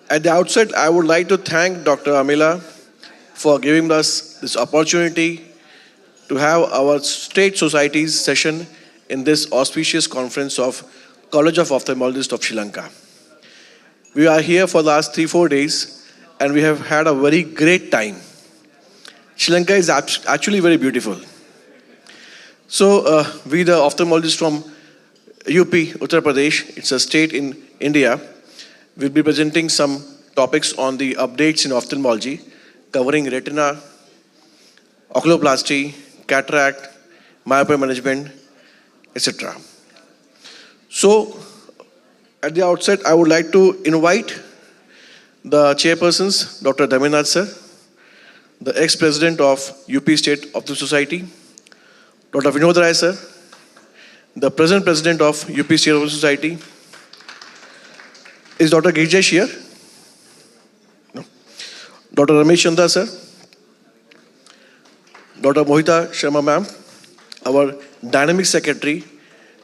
At the outset, I would like to thank Dr. Amila for giving us this opportunity to have our state societies session in this auspicious conference of College of Ophthalmologists of Sri Lanka. We are here for the last 3-4 days and we have had a very great time. Sri Lanka is actually very beautiful. So we the ophthalmologists from UP, Uttar Pradesh, it's a state in India, will be presenting some topics on the updates in ophthalmology covering retina, oculoplasty, cataract, myopia management, etc. So, at the outset, I would like to invite the chairpersons, Dr. Dhamenath sir, the ex-president of UP State Ophthalmology Society, Dr. Vinod Rai sir, the present president of UP State Ophthalmology Society. Is Dr. Gijesh here? No. Dr. Ramesh Chandra sir, Dr. Mohita Sharma ma'am, our dynamic secretary,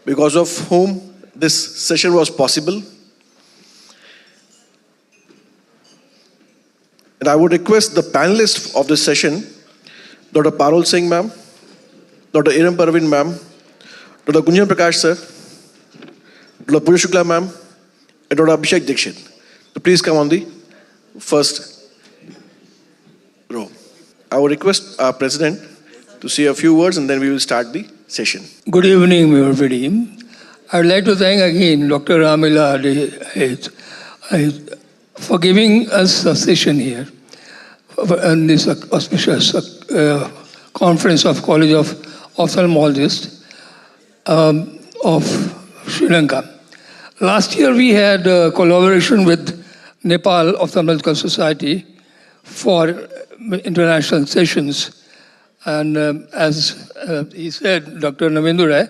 because of whom this session was possible. And I would request the panelists of this session, Dr. Parul Singh ma'am, Dr. Iram Parveen ma'am, Dr. Gunjan Prakash sir, Dr. Pooja Shukla ma'am, and Dr. Abhishek Dikshit. So please come on the first row. I would request our president to say a few words and then we will start the session. Good evening, everybody. I would like to thank again Dr. Amila for giving us a session here in this auspicious conference of College of Ophthalmologists of Sri Lanka. Last year we had a collaboration with Nepal Ophthalmological Society for international sessions. And as he said, Dr. Navendu Rai,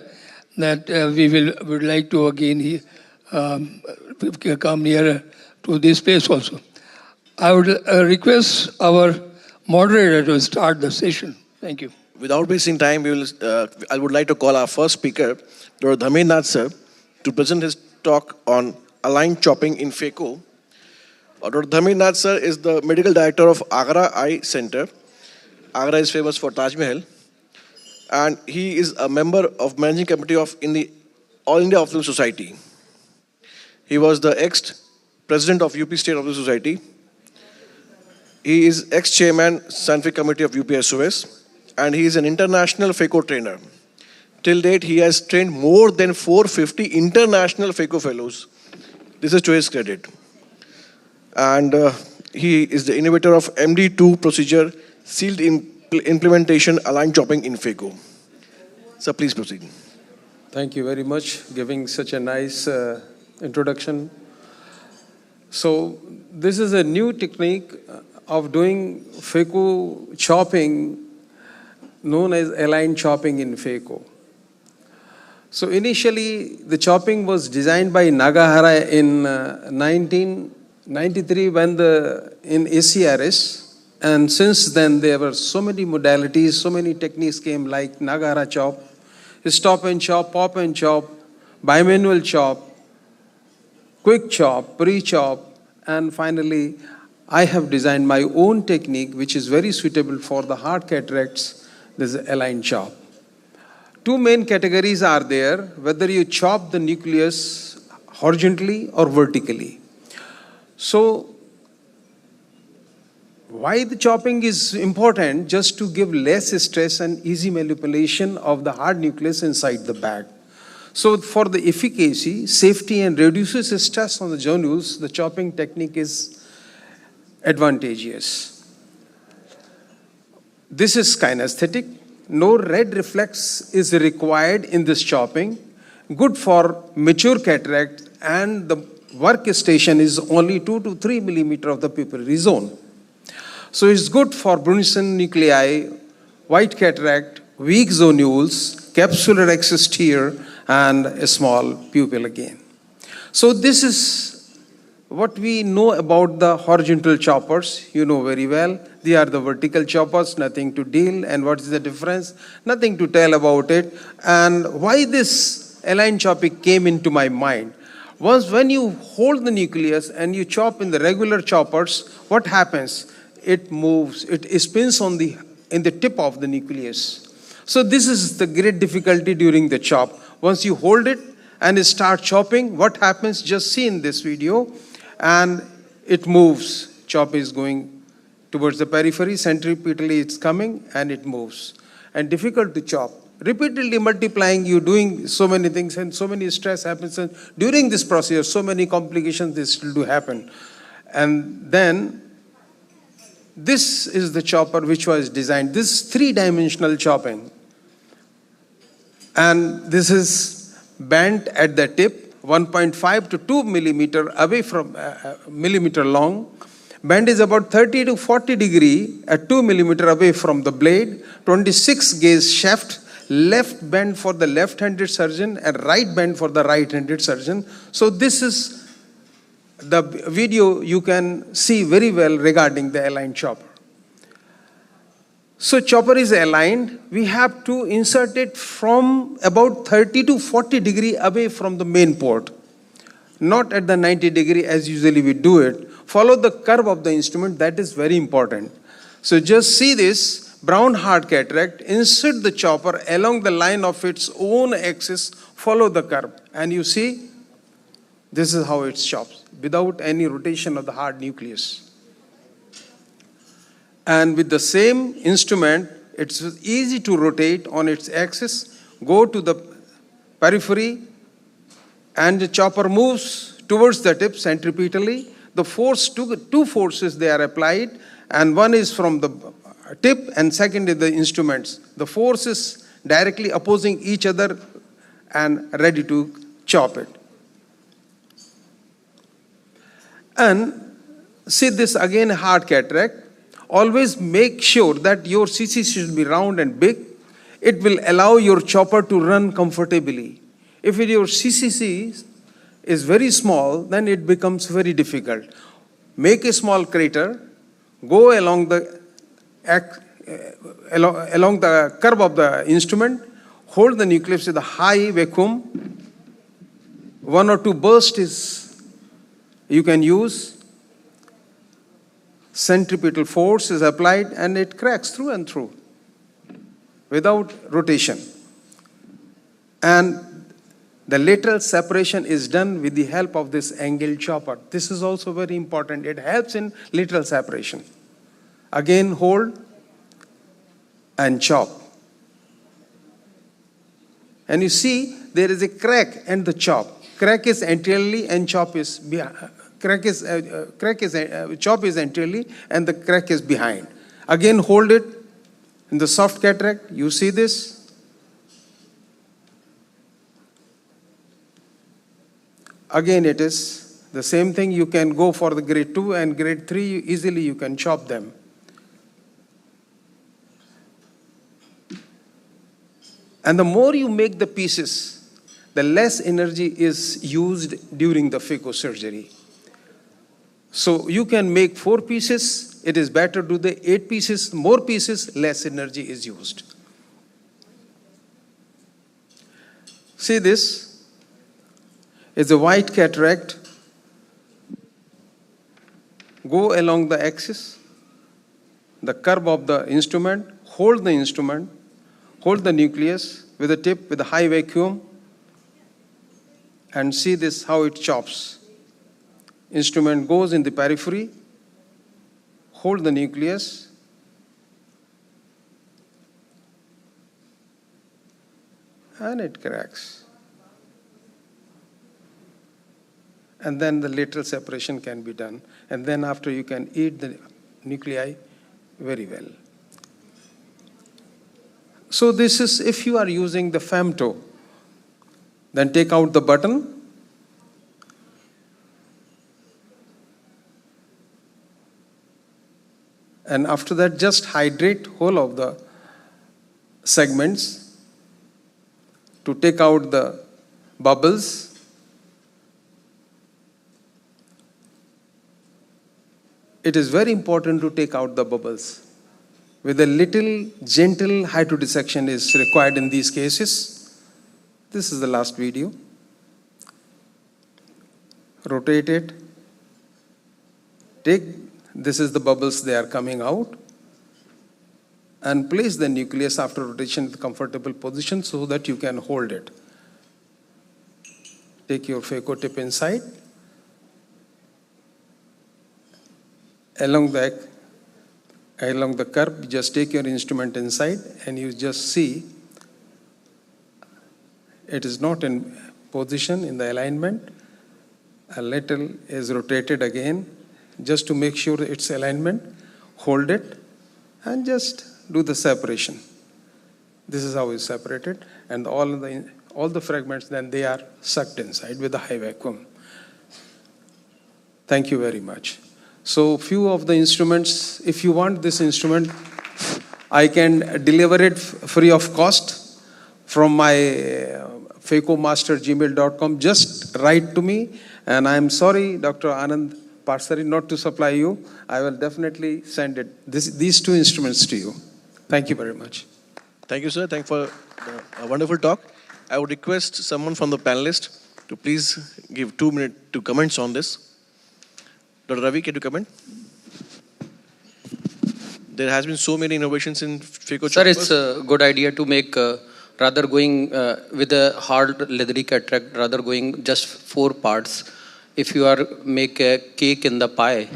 that we would like to again come nearer to this space also. I would request our moderator to start the session. Thank you. Without wasting time, I would like to call our first speaker, Dr. Dhamenath sir, to present his talk on aligned chopping in phaco. Dr. Dhamenath sir is the medical director of Agra Eye Center. Agra is famous for Taj Mahal. And he is a member of managing committee of All India Ophthalmology Society. He was the ex-president of UP State Ophthalmology Society. He is ex-chairman scientific committee of UPSOS. And he is an international phaco trainer. Till date, he has trained more than 450 international phaco fellows. This is to his credit. And he is the innovator of MD2 procedure, sealed implementation, aligned chopping in phaco. So please proceed. Thank you very much, giving such a nice introduction. So this is a new technique of doing phaco chopping known as aligned chopping in phaco. So initially, the chopping was designed by Nagahara in 1993 in ACRS. And since then, there were so many modalities, so many techniques came like Nagahara chop, stop and chop, pop and chop, bimanual chop, quick chop, pre-chop, and finally, I have designed my own technique which is very suitable for the hard cataracts. This is aligned chop. Two main categories are there, whether you chop the nucleus horizontally or vertically. So, why the chopping is important? Just to give less stress and easy manipulation of the hard nucleus inside the bag. So for the efficacy, safety, and reduces stress on the journals, the chopping technique is advantageous. This is kinesthetic. No red reflex is required in this chopping. Good for mature cataract, and the workstation is only 2 to 3 millimeter of the pupillary zone. So it's good for Brunison nuclei, white cataract, weak zonules, capsular excess tear, and a small pupil again. So this is what we know about the horizontal choppers. You know very well. They are the vertical choppers, nothing to deal. And what is the difference? Nothing to tell about it. And why this aligned chopping came into my mind? When you hold the nucleus and you chop in the regular choppers, what happens? It moves, it spins in the tip of the nucleus. So this is the great difficulty during the chop. Once you hold it and start chopping, what happens? Just see in this video, and it moves. Chop is going towards the periphery, centripetally it's coming and it moves. And difficult to chop. Repeatedly multiplying, you doing so many things and so many stress happens. And during this process, so many complications this still do happen. And then, this is the chopper which was designed. This is three-dimensional chopping. And this is bent at the tip, 1.5 to 2 millimeter away from millimeter long. Bend is about 30 to 40 degree at 2 millimeter away from the blade. 26 gauge shaft, left bend for the left-handed surgeon and right bend for the right-handed surgeon. So this is the video you can see very well regarding the aligned chopper. So chopper is aligned. We have to insert it from about 30 to 40 degree away from the main port. Not at the 90 degree as usually we do it. Follow the curve of the instrument, that is very important. So just see this brown hard cataract, insert the chopper along the line of its own axis, follow the curve. And you see, this is how it chops, without any rotation of the hard nucleus. And with the same instrument, it's easy to rotate on its axis, go to the periphery, and the chopper moves towards the tip centripetally. The force, two forces they are applied, and one is from the tip and second is the instruments. The force is directly opposing each other and ready to chop it. And see this again, hard cataract. Always make sure that your CC should be round and big. It will allow your chopper to run comfortably. If your CCC is very small, then it becomes very difficult. Make a small crater, go along the curve of the instrument, hold the nucleus with a high vacuum. 1 or 2 bursts you can use. Centripetal force is applied and it cracks through and through without rotation. And the lateral separation is done with the help of this angle chopper. This is also very important. It helps in lateral separation. Again, hold and chop. And you see, there is a crack and the chop. Crack is anteriorly and chop is behind. Chop is anteriorly and the crack is behind. Again, hold it in the soft cataract. You see this. Again, it is the same thing. You can go for the grade 2 and grade 3. Easily you can chop them. And the more you make the pieces, the less energy is used during the phaco surgery. So you can make 4 pieces. It is better to do the 8 pieces. More pieces, less energy is used. See this is a white cataract. Go along the axis, the curve of the instrument, hold the nucleus with the tip with a high vacuum, and see this how it chops. Instrument goes in the periphery, hold the nucleus, and it cracks. And then the lateral separation can be done. And then after you can eat the nuclei very well. So this is if you are using the femto, then take out the button. And after that, just hydrate whole of the segments to take out the bubbles. It is very important to take out the bubbles. With a little gentle hydrodissection is required in these cases. This is the last video. rotate it, this is the bubbles, they are coming out, and place the nucleus after rotation in the comfortable position so that you can hold it. Take your phaco tip inside, along the curve, just take your instrument inside and you just see it is not in position in the alignment. A little is rotated again just to make sure its alignment. Hold it and just do the separation. This is how it's separated, and all the fragments then they are sucked inside with a high vacuum. Thank you very much. So few of the instruments, if you want this instrument, I can deliver it free of cost from my phacomaster@gmail.com. Just write to me, and I'm sorry, Dr. Anand Parsari, not to supply you. I will definitely send these two instruments to you. Thank you very much. Thank you, sir. Thank you for a wonderful talk. I would request someone from the panelist to please give 2 minutes to comments on this. Dr. Ravi, can you comment? There has been so many innovations in phaco Sir, choppers. it's a good idea to make rather going with a hard leathery cataract, rather going just 4 parts. If you are make a cake in the pie,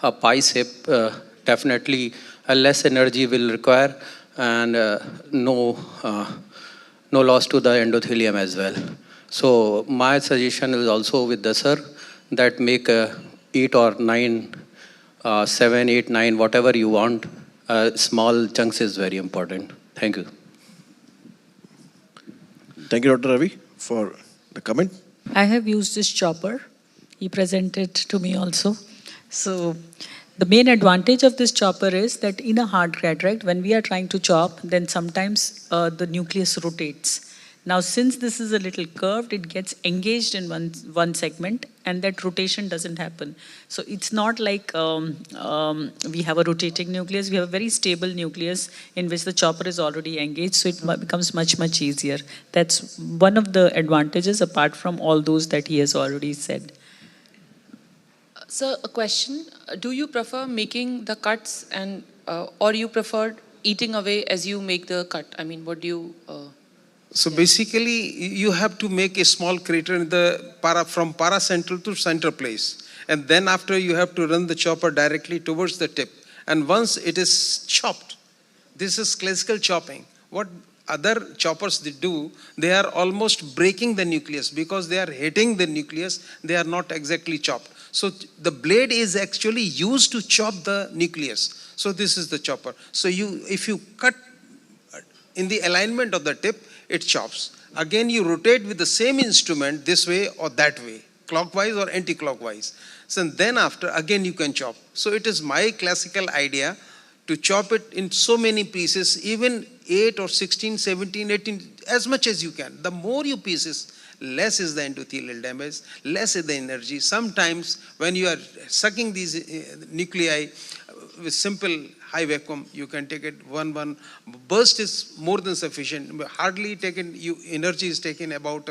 a pie shape, definitely a less energy will require, and no loss to the endothelium as well. So my suggestion is also with the sir that make 8 or 9, 7, 8, 9, whatever you want. Small chunks is very important. Thank you. Thank you, Dr. Ravi, for the comment. I have used this chopper. He presented to me also. So the main advantage of this chopper is that in a hard cataract, when we are trying to chop, then sometimes the nucleus rotates. Now, since this is a little curved, it gets engaged in one segment, and that rotation doesn't happen. So it's not like we have a rotating nucleus. We have a very stable nucleus in which the chopper is already engaged, so it becomes much, much easier. That's one of the advantages, apart from all those that he has already said. Sir, a question. Do you prefer making the cuts or you prefer eating away as you make the cut? I mean, what do you... So basically, you have to make a small crater in the from paracentral to center place. And then after you have to run the chopper directly towards the tip. And once it is chopped, this is classical chopping. What other choppers they do, they are almost breaking the nucleus because they are hitting the nucleus. They are not exactly chopped. So the blade is actually used to chop the nucleus. So this is the chopper. So if you cut in the alignment of the tip, it chops. Again, you rotate with the same instrument this way or that way, clockwise or anti-clockwise. So then after, again you can chop. So it is my classical idea to chop it in so many pieces, even 8 or 16, 17, 18, as much as you can. The more you pieces, less is the endothelial damage, less is the energy. Sometimes when you are sucking these nuclei with simple high vacuum, you can take it one. Burst is more than sufficient. Hardly taken, energy is taken about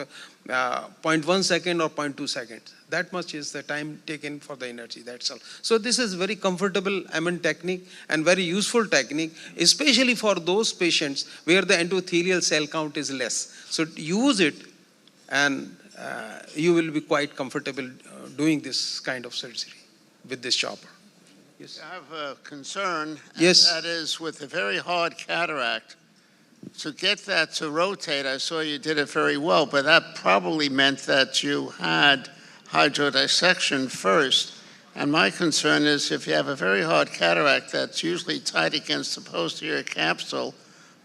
0.1 second or 0.2 seconds. That much is the time taken for the energy, that's all. So this is very comfortable technique and very useful technique, especially for those patients where the endothelial cell count is less. So use it and you will be quite comfortable doing this kind of surgery with this chopper. Yes. I have a concern, and Yes. that is with a very hard cataract, to get that to rotate. I saw you did it very well, but that probably meant that you had hydrodissection first. And my concern is if you have a very hard cataract that's usually tight against the posterior capsule,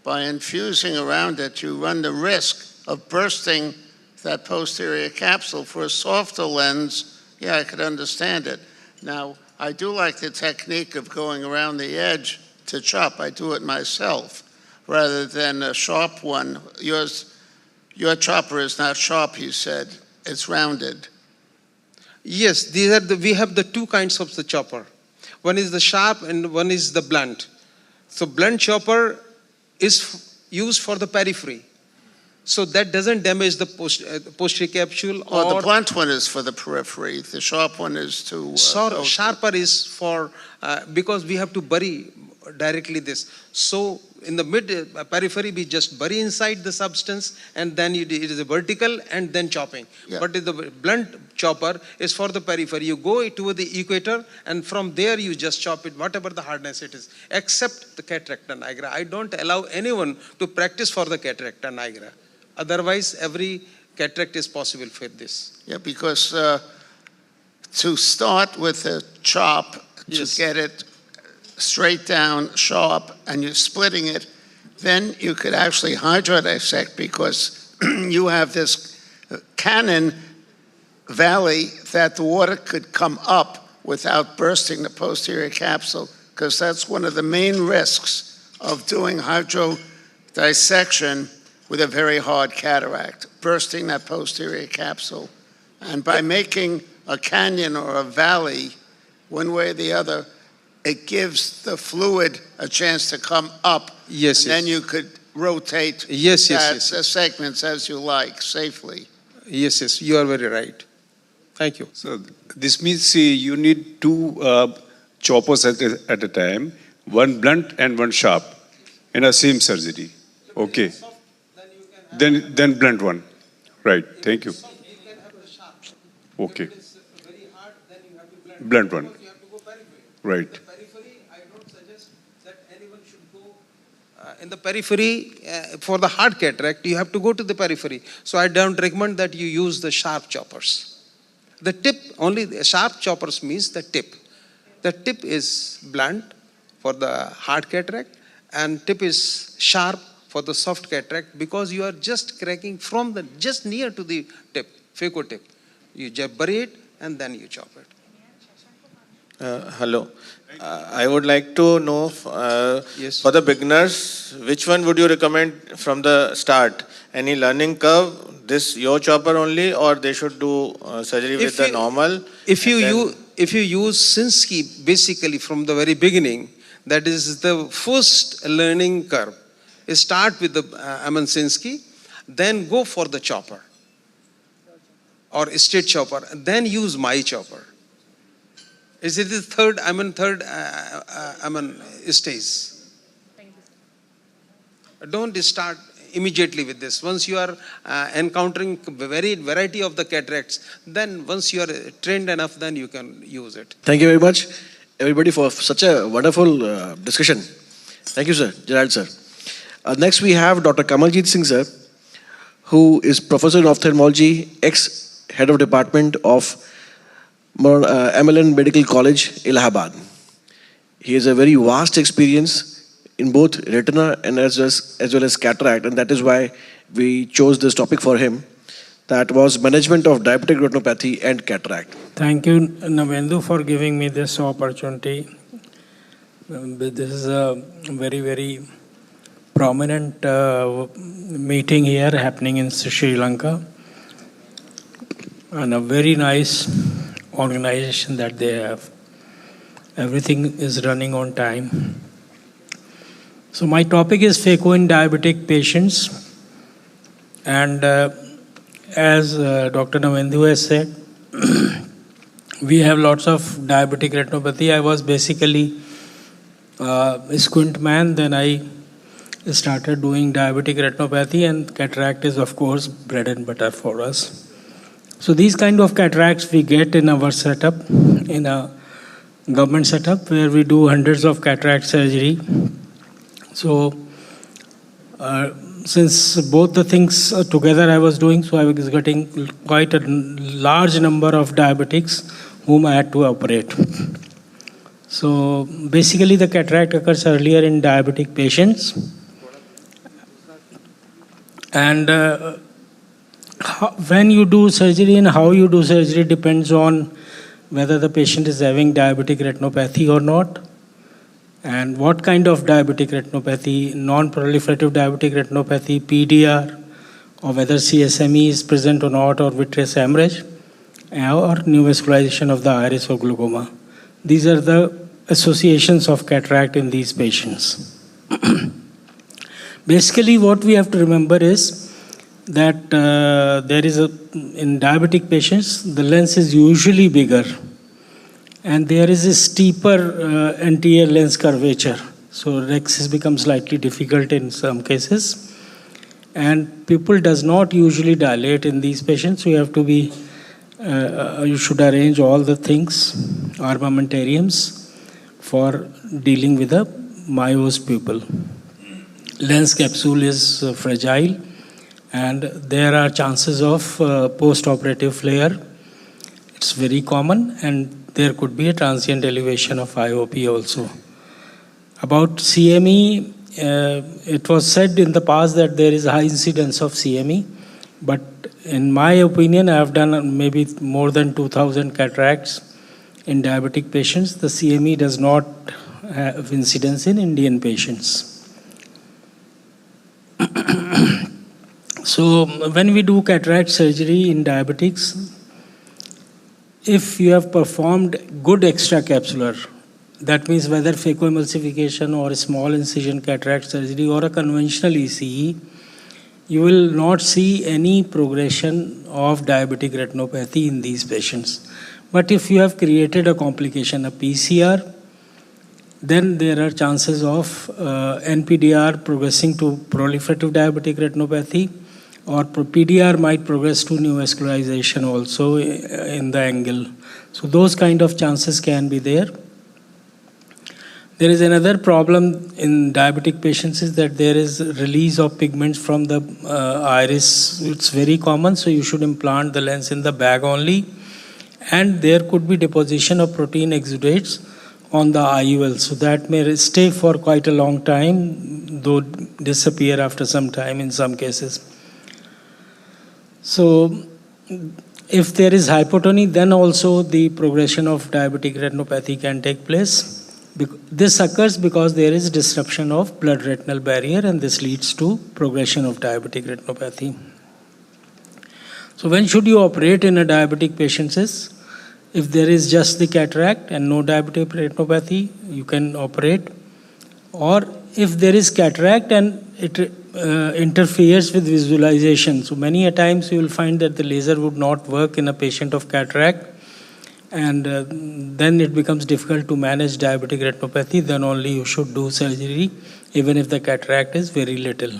by infusing around it, you run the risk of bursting that posterior capsule. For a softer lens, yeah, I could understand it. Now, I do like the technique of going around the edge to chop. I do it myself rather than a sharp one. Your chopper is not sharp, you said. It's rounded. Yes, we have the two kinds of the chopper. One is the sharp and one is the blunt. So blunt chopper is used for the periphery. So that doesn't damage the posterior capsule. Well, or the blunt one is for the periphery. The sharp one is to. sharper is for, because we have to bury directly this. So in the mid periphery, we just bury inside the substance, and then it is a vertical and then chopping. Yeah. But the blunt chopper is for the periphery. You go to the equator, and from there you just chop it, whatever the hardness it is, except the cataracta nigra. I don't allow anyone to practice for the cataracta nigra. Otherwise, every cataract is possible for this. Yeah, because to start with a chop, Yes. to get it straight down, sharp, and you're splitting it, then you could actually hydrodissect because you have this cannon valley that the water could come up without bursting the posterior capsule, because that's one of the main risks of doing hydrodissection with a very hard cataract, bursting that posterior capsule. And by making a canyon or a valley, one way or the other, it gives the fluid a chance to come up. Yes, and then you could rotate Yes, the segments as you like, safely. Yes, you are very right. Thank you. So this means, see, you need two choppers at a time, one blunt and one sharp in a same surgery. Okay. Then blunt one. Right. Thank you. Okay. Blunt one. Right. In the periphery, for the hard cataract, you have to go to the periphery. So I don't recommend that you use the sharp choppers. The tip, only the sharp choppers means the tip. The tip is blunt for the hard cataract, and tip is sharp for the soft cataract, because you are just cracking from the, just near to the tip, phaco tip. You just bury it and then you chop it. Hello. I would like to know, Yes. for the beginners, which one would you recommend from the start? Any learning curve, this your chopper only, or they should do surgery with the normal? If you and then- if you use Sinskey basically from the very beginning, that is the first learning curve. Start with the Sinskey, then go for the chopper or straight chopper, then use my chopper. Is it the third stage? Don't start immediately with this. Once you are encountering variety of the cataracts, then once you are trained enough, then you can use it. Thank you very much, everybody, for such a wonderful discussion. Thank you, sir. Gerald, sir. Next, we have Dr. Kamaljeet Singh, sir, who is Professor in Ophthalmology, ex-head of Department of MLN Medical College, Allahabad. He has a very vast experience in both retina and as well as cataract, and that is why we chose this topic for him. That was management of diabetic retinopathy and cataract. Thank you, Navendu, for giving me this opportunity. This is a very, very prominent meeting here happening in Sri Lanka, and a very nice organization that they have. Everything is running on time. So my topic is phaco in diabetic patients, and as Dr. Navendu has said, we have lots of diabetic retinopathy. I was basically a squint man, then I started doing diabetic retinopathy, and cataract is of course bread and butter for us. So these kind of cataracts we get in our setup, in a government setup where we do hundreds of cataract surgery. So since both the things together I was doing, so I was getting quite a large number of diabetics whom I had to operate. So basically the cataract occurs earlier in diabetic patients, and when you do surgery and how you do surgery depends on whether the patient is having diabetic retinopathy or not, and what kind of diabetic retinopathy, non-proliferative diabetic retinopathy, PDR, or whether CSME is present or not, or vitreous hemorrhage, or neovascularization of the iris or glaucoma. These are the associations of cataract in these patients. Basically, what we have to remember is that in diabetic patients, the lens is usually bigger and there is a steeper anterior lens curvature. So rexis becomes slightly difficult in some cases. And pupil does not usually dilate in these patients. So you have to be, you should arrange all the things, armamentariums, for dealing with a myose pupil. Lens capsule is fragile and there are chances of post-operative flare. It's very common and there could be a transient elevation of IOP also. About CME, it was said in the past that there is a high incidence of CME, but in my opinion, I have done maybe more than 2,000 cataracts in diabetic patients. The CME does not have incidence in Indian patients. So when we do cataract surgery in diabetics, if you have performed good extracapsular, that means whether phacoemulsification or a small incision cataract surgery or a conventional ECE, you will not see any progression of diabetic retinopathy in these patients. But if you have created a complication, a PCR, then there are chances of NPDR progressing to proliferative diabetic retinopathy, or PDR might progress to neovascularization also in the angle. So those kind of chances can be there. There is another problem in diabetic patients is that there is release of pigments from the iris. It's very common, so you should implant the lens in the bag only. And there could be deposition of protein exudates on the IUL. So that may stay for quite a long time, though disappear after some time in some cases. So if there is hypotony, then also the progression of diabetic retinopathy can take place. This occurs because there is disruption of blood retinal barrier and this leads to progression of diabetic retinopathy. So when should you operate in a diabetic patient is, if there is just the cataract and no diabetic retinopathy, you can operate. Or if there is cataract and it interferes with visualization. So many a times you will find that the laser would not work in a patient of cataract, and then it becomes difficult to manage diabetic retinopathy. Then only you should do surgery, even if the cataract is very little.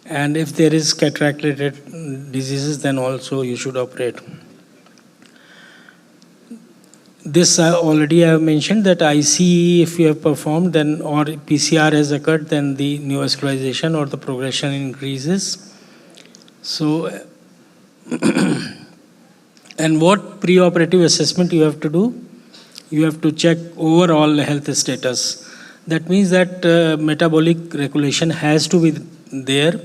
And if there is cataract-related diseases, then also you should operate. This already I have mentioned that ICE, if you have performed, then or PCR has occurred, then the neovascularization or the progression increases. So, and what preoperative assessment you have to do? You have to check overall health status. That means that metabolic regulation has to be there.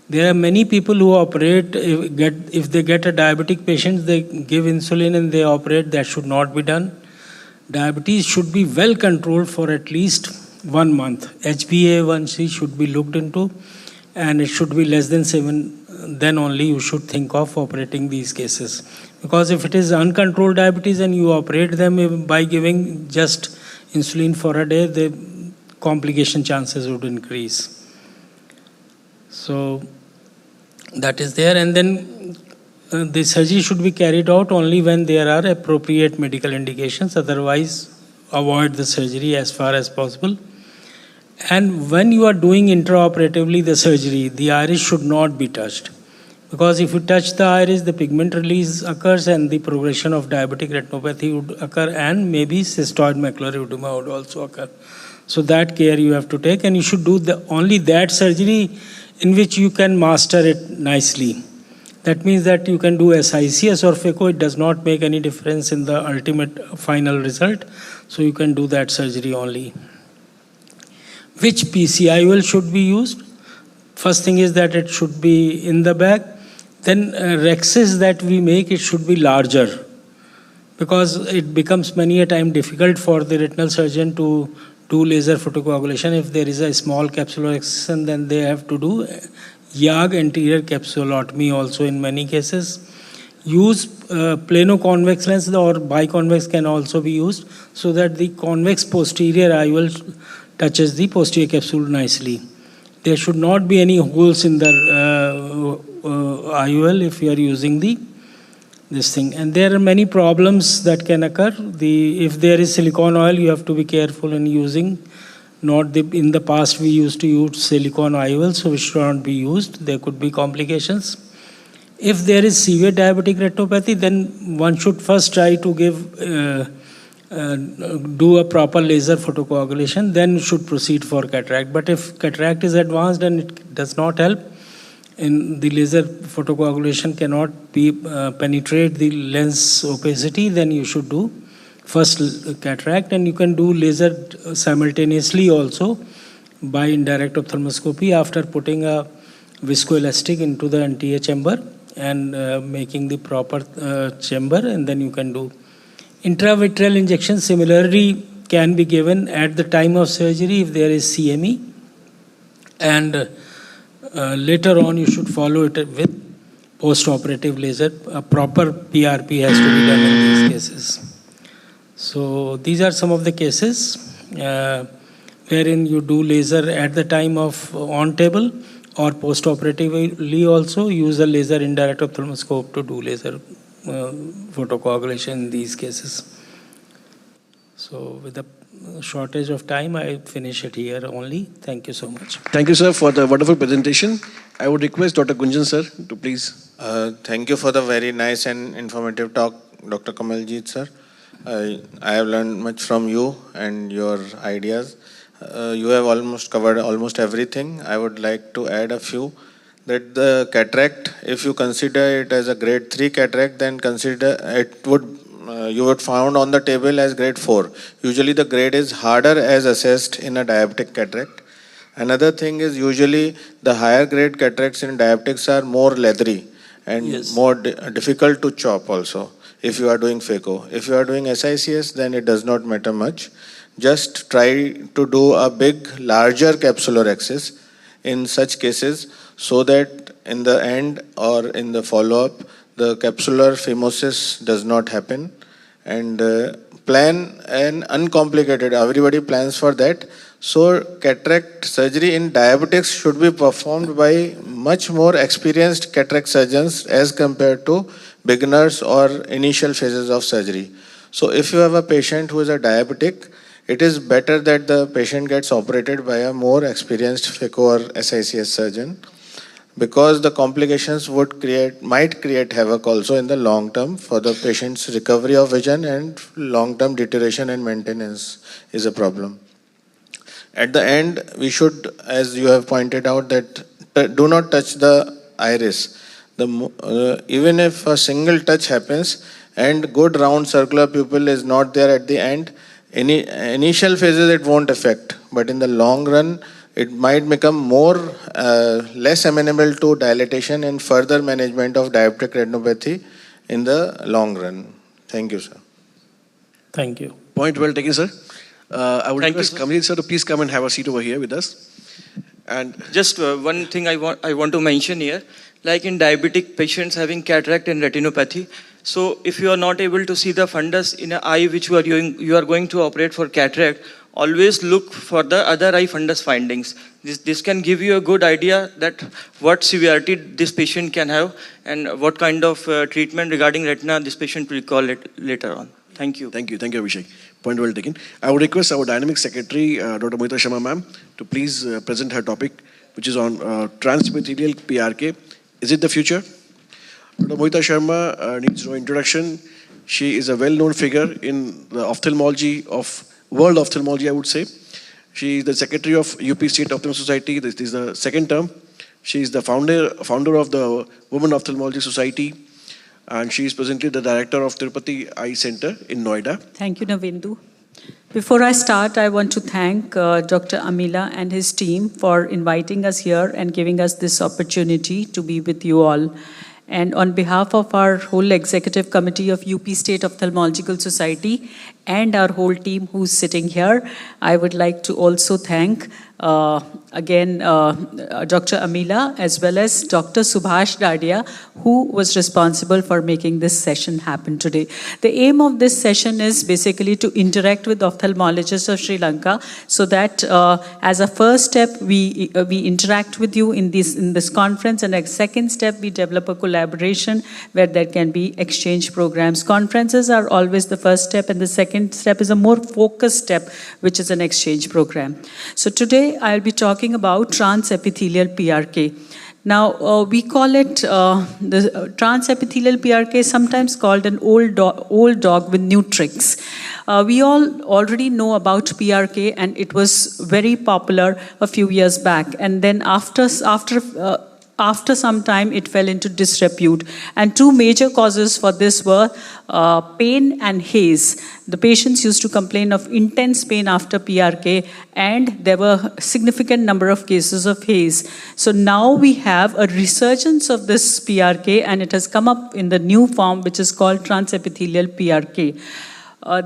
There are many people who operate, if they get a diabetic patient, they give insulin and they operate. That should not be done. Diabetes should be well controlled for at least 1 month. HbA1c should be looked into and it should be less than 7. Then only you should think of operating these cases. Because if it is uncontrolled diabetes and you operate them by giving just insulin for a day, the complication chances would increase. So that is there, and then the surgery should be carried out only when there are appropriate medical indications, otherwise avoid the surgery as far as possible. And when you are doing intraoperatively the surgery, the iris should not be touched, because if you touch the iris, the pigment release occurs and the progression of diabetic retinopathy would occur, and maybe cystoid macular edema would also occur. So that care you have to take, and you should do only that surgery in which you can master it nicely. That means that you can do SICS or phaco. It does not make any difference in the ultimate final result. So you can do that surgery only. Which PCIOL should be used? First thing is that it should be in the bag. Then rexis that we make, it should be larger, because it becomes many a time difficult for the retinal surgeon to do laser photocoagulation. If there is a small capsular excision, then they have to do YAG anterior capsulotomy also in many cases. Use plano-convex lens or biconvex can also be used, so that the convex posterior IOL touches the posterior capsule nicely. there should not be any holes in the IOL if you are using this thing. And there are many problems that can occur. If there is silicone oil, you have to be careful in using. In the past, we used to use silicone IOL, so it should not be used. There could be complications. If there is severe diabetic retinopathy, then one should first try to do a proper laser photocoagulation, then should proceed for cataract. But if cataract is advanced and it does not help, in the laser photocoagulation cannot penetrate the lens opacity, then you should do first cataract, and you can do laser simultaneously also by indirect ophthalmoscopy after putting a viscoelastic into the anterior chamber and making the proper chamber, and then you can do intravitreal injection. Similarly can be given at the time of surgery if there is CME, and later on you should follow it with post-operative laser. A proper PRP has to be done in these cases. So these are some of the cases wherein you do laser at the time of on table, or post-operatively also use a laser indirect ophthalmoscope to do laser photocoagulation in these cases. So with the shortage of time, I finish it here only. Thank you so much. Thank you, sir, for the wonderful presentation. I would request Dr. Gunjan, sir, to please. Thank you for the very nice and informative talk, Dr. Kamaljeet, sir. I have learned much from you and your ideas. You have almost covered almost everything. I would like to add a few. That the cataract, if you consider it as a grade 3 cataract, then consider it you would found on the table as grade 4. Usually the grade is harder as assessed in a diabetic cataract. Another thing is usually the higher grade cataracts in diabetics are more leathery and more difficult to chop also if you are doing phaco. If you are doing SICS, then it does not matter much. Just try to do a larger capsular axis in such cases, so that in the end or in the follow-up, the capsular phimosis does not happen. And plan an uncomplicated, everybody plans for that. So cataract surgery in diabetics should be performed by much more experienced cataract surgeons as compared to beginners or initial phases of surgery. So if you have a patient who is a diabetic, it is better that the patient gets operated by a more experienced phaco or SICS surgeon, because the complications might create havoc also in the long term for the patient's recovery of vision, and long-term deterioration and maintenance is a problem. At the end, we should, as you have pointed out, that do not touch the iris. Even if a single touch happens and good round circular pupil is not there at the end, initial phases it won't affect, but in the long run it might become less amenable to dilatation and further management of diabetic retinopathy in the long run. Thank you, sir. Thank you. Point well taken, sir. I would request Kamaljeet, sir, to please come and have a seat over here with us. And just one thing I want to mention here, like in diabetic patients having cataract and retinopathy. So if you are not able to see the fundus in an eye which you are going to operate for cataract, always look for the other eye fundus findings. This can give you a good idea that what severity this patient can have and what kind of treatment regarding retina this patient will call it later on. Thank you. Thank you, Abhishek. Point well taken. I would request our dynamic secretary, Dr. Mohita Sharma ma'am, to please present her topic, which is on transepithelial PRK. Is it the future? Dr. Mohita Sharma needs no introduction. She is a well-known figure in the ophthalmology world ophthalmology, I would say. She is the secretary of UP State Ophthalmic Society. This is the second term. She is the founder of the Women Ophthalmology Society, and she is presently the director of Tirupati Eye Center in Noida. Thank you, Navendu. Before I start, I want to thank Dr. Amila and his team for inviting us here and giving us this opportunity to be with you all. And on behalf of our whole executive committee of UP State Ophthalmological Society and our whole team who's sitting here. I would like to also thank again Dr. Amila as well as Dr. Subhash Dadia, who was responsible for making this session happen today. The aim of this session is basically to interact with ophthalmologists of Sri Lanka so that as a first step we interact with you in this conference, and as a second step we develop a collaboration where there can be exchange programs. Conferences are always the first step, and the second step is a more focused step, which is an exchange program. So today I'll be talking about transepithelial PRK. Now, we call it the transepithelial PRK, sometimes called an old dog with new tricks. We all already know about PRK, and it was very popular a few years back. And then after some time, it fell into disrepute. And two major causes for this were pain and haze. The patients used to complain of intense pain after PRK, and there were a significant number of cases of haze. So now we have a resurgence of this PRK, and it has come up in the new form, which is called transepithelial PRK.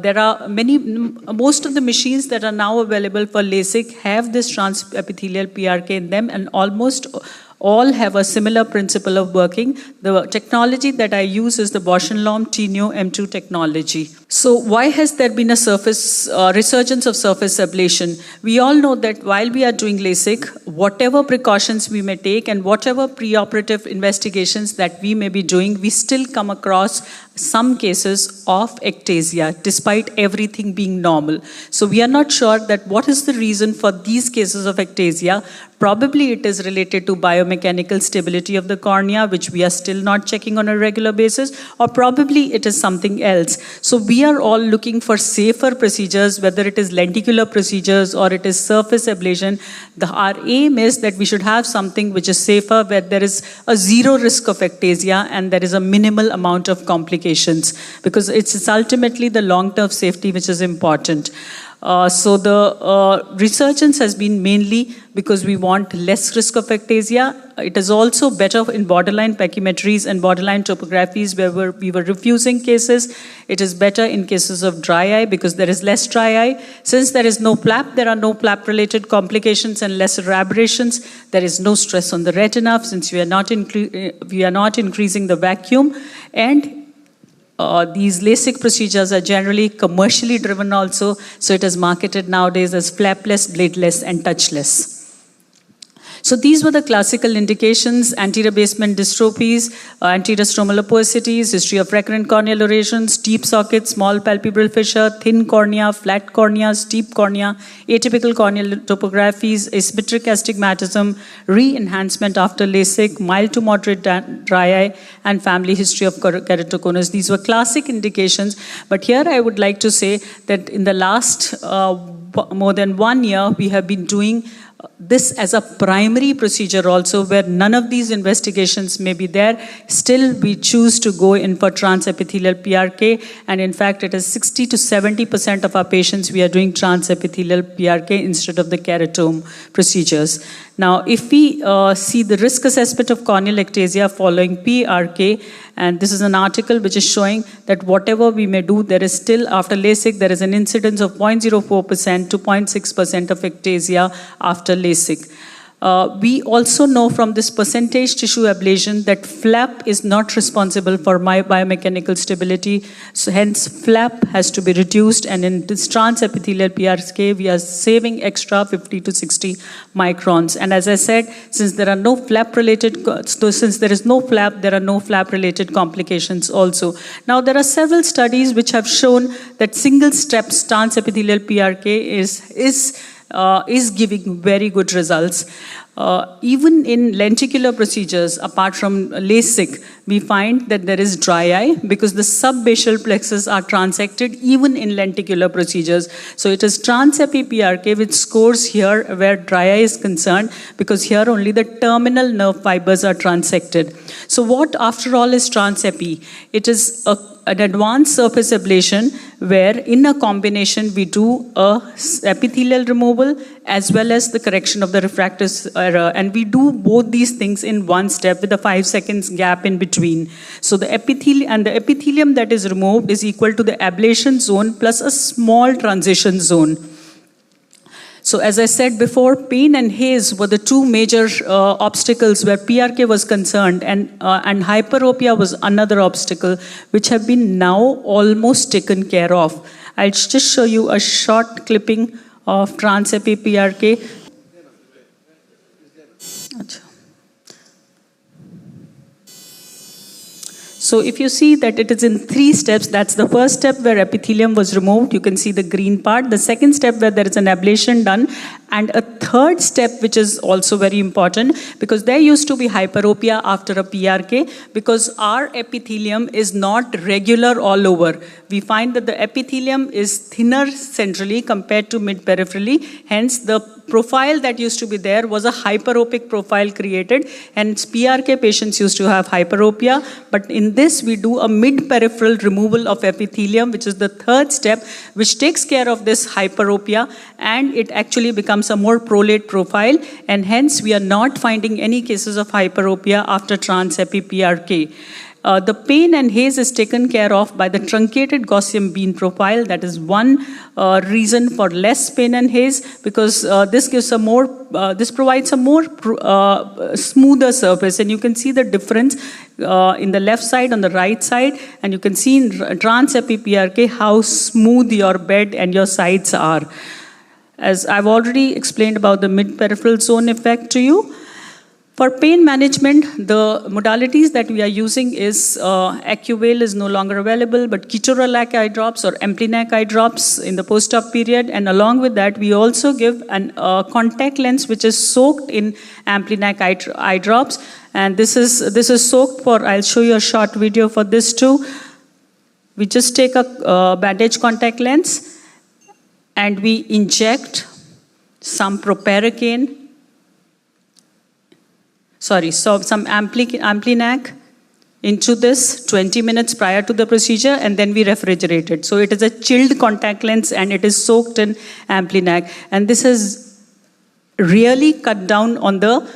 There are most of the machines that are now available for LASIK have this transepithelial PRK in them, and almost all have a similar principle of working. The technology that I use is the Bausch + Lomb Teneo M2 technology. So why has there been a resurgence of surface ablation? We all know that while we are doing LASIK, whatever precautions we may take and whatever preoperative investigations that we may be doing, we still come across some cases of ectasia, despite everything being normal. So we are not sure that what is the reason for these cases of ectasia. Probably it is related to biomechanical stability of the cornea, which we are still not checking on a regular basis, or probably it is something else. So we are all looking for safer procedures, whether it is lenticular procedures or it is surface ablation. Our aim is that we should have something which is safer, where there is a zero risk of ectasia and there is a minimal amount of complications, because it's ultimately the long-term safety which is important. So the resurgence has been mainly because we want less risk of ectasia. It is also better in borderline pachymetries and borderline topographies where we were refusing cases. It is better in cases of dry eye because there is less dry eye. Since there is no flap, there are no flap-related complications and lesser aberrations. There is no stress on the retina since we are not increasing the vacuum. And these LASIK procedures are generally commercially driven also, so it is marketed nowadays as flapless, bladeless, and touchless. So these were the classical indications: anterior basement dystrophies, anterior stromal opicities, history of recurrent corneal erosions, deep socket, small palpebral fissure, thin cornea, flat cornea, steep cornea, atypical corneal topographies, asymmetric astigmatism, re-enhancement after LASIK, mild to moderate dry eye, and family history of keratoconus. These were classic indications, but here I would like to say that in the last more than 1 year, we have been doing this as a primary procedure also, where none of these investigations may be there. Still, we choose to go in for transepithelial PRK, and in fact, it is 60 to 70% of our patients we are doing transepithelial PRK instead of the keratome procedures. Now, if we see the risk assessment of corneal ectasia following PRK, and this is an article which is showing that whatever we may do, there is still, after LASIK, there is an incidence of 0.04% to 0.6% of ectasia after LASIK. We also know from this percentage tissue ablation that flap is not responsible for my biomechanical stability. So hence flap has to be reduced, and in this transepithelial PRK, we are saving extra 50 to 60 microns. And as I said, since there is no flap, there are no flap related complications also. Now there are several studies which have shown that single step transepithelial PRK is giving very good results. Even in lenticular procedures, apart from LASIK, we find that there is dry eye because the subbasal plexus are transected even in lenticular procedures. So it is transepi PRK which scores here where dry eye is concerned, because here only the terminal nerve fibers are transected. So what after all is transepi? It is an advanced surface ablation where in a combination we do a epithelial removal as well as the correction of the refractive error, and we do both these things in one step with a 5 seconds gap in between. between. So the epithelium that is removed is equal to the ablation zone plus a small transition zone. So as I said before, pain and haze were the two major obstacles where PRK was concerned, and hyperopia was another obstacle, which have been now almost taken care of. I'll just show you a short clipping of Trans-Epi PRK. So if you see that it is in 3 steps, that's the first step where epithelium was removed. You can see the green part. The second step where there is an ablation done. And a third step, which is also very important, because there used to be hyperopia after a PRK, because our epithelium is not regular all over. We find that the epithelium is thinner centrally compared to mid-peripherally. Hence, the profile that used to be there was a hyperopic profile created, and PRK patients used to have hyperopia. But in this, we do a mid-peripheral removal of epithelium, which is the third step, which takes care of this hyperopia, and it actually becomes a more prolate profile, and hence we are not finding any cases of hyperopia after Trans-Epi PRK. The pain and haze is taken care of by the truncated Gaussian bean profile. That is one reason for less pain and haze, because this gives a more, this provides a more smoother surface, and you can see the difference in the left side on the right side, and you can see in Trans-Epi PRK how smooth your bed and your sides are. As I've already explained about the mid-peripheral zone effect to you. For pain management, the modalities that we are using is Acuvale is no longer available, but ketorolac eye drops or Amplinac eye drops in the post-op period. And along with that, we also give a contact lens which is soaked in Amplinac eye drops. And this is soaked for, I'll show you a short video for this too. We just take a bandage contact lens and we inject some proparacaine. So some Amplinac into this 20 minutes prior to the procedure, and then we refrigerate it. So it is a chilled contact lens and it is soaked in Amplinac. And this has really cut down on the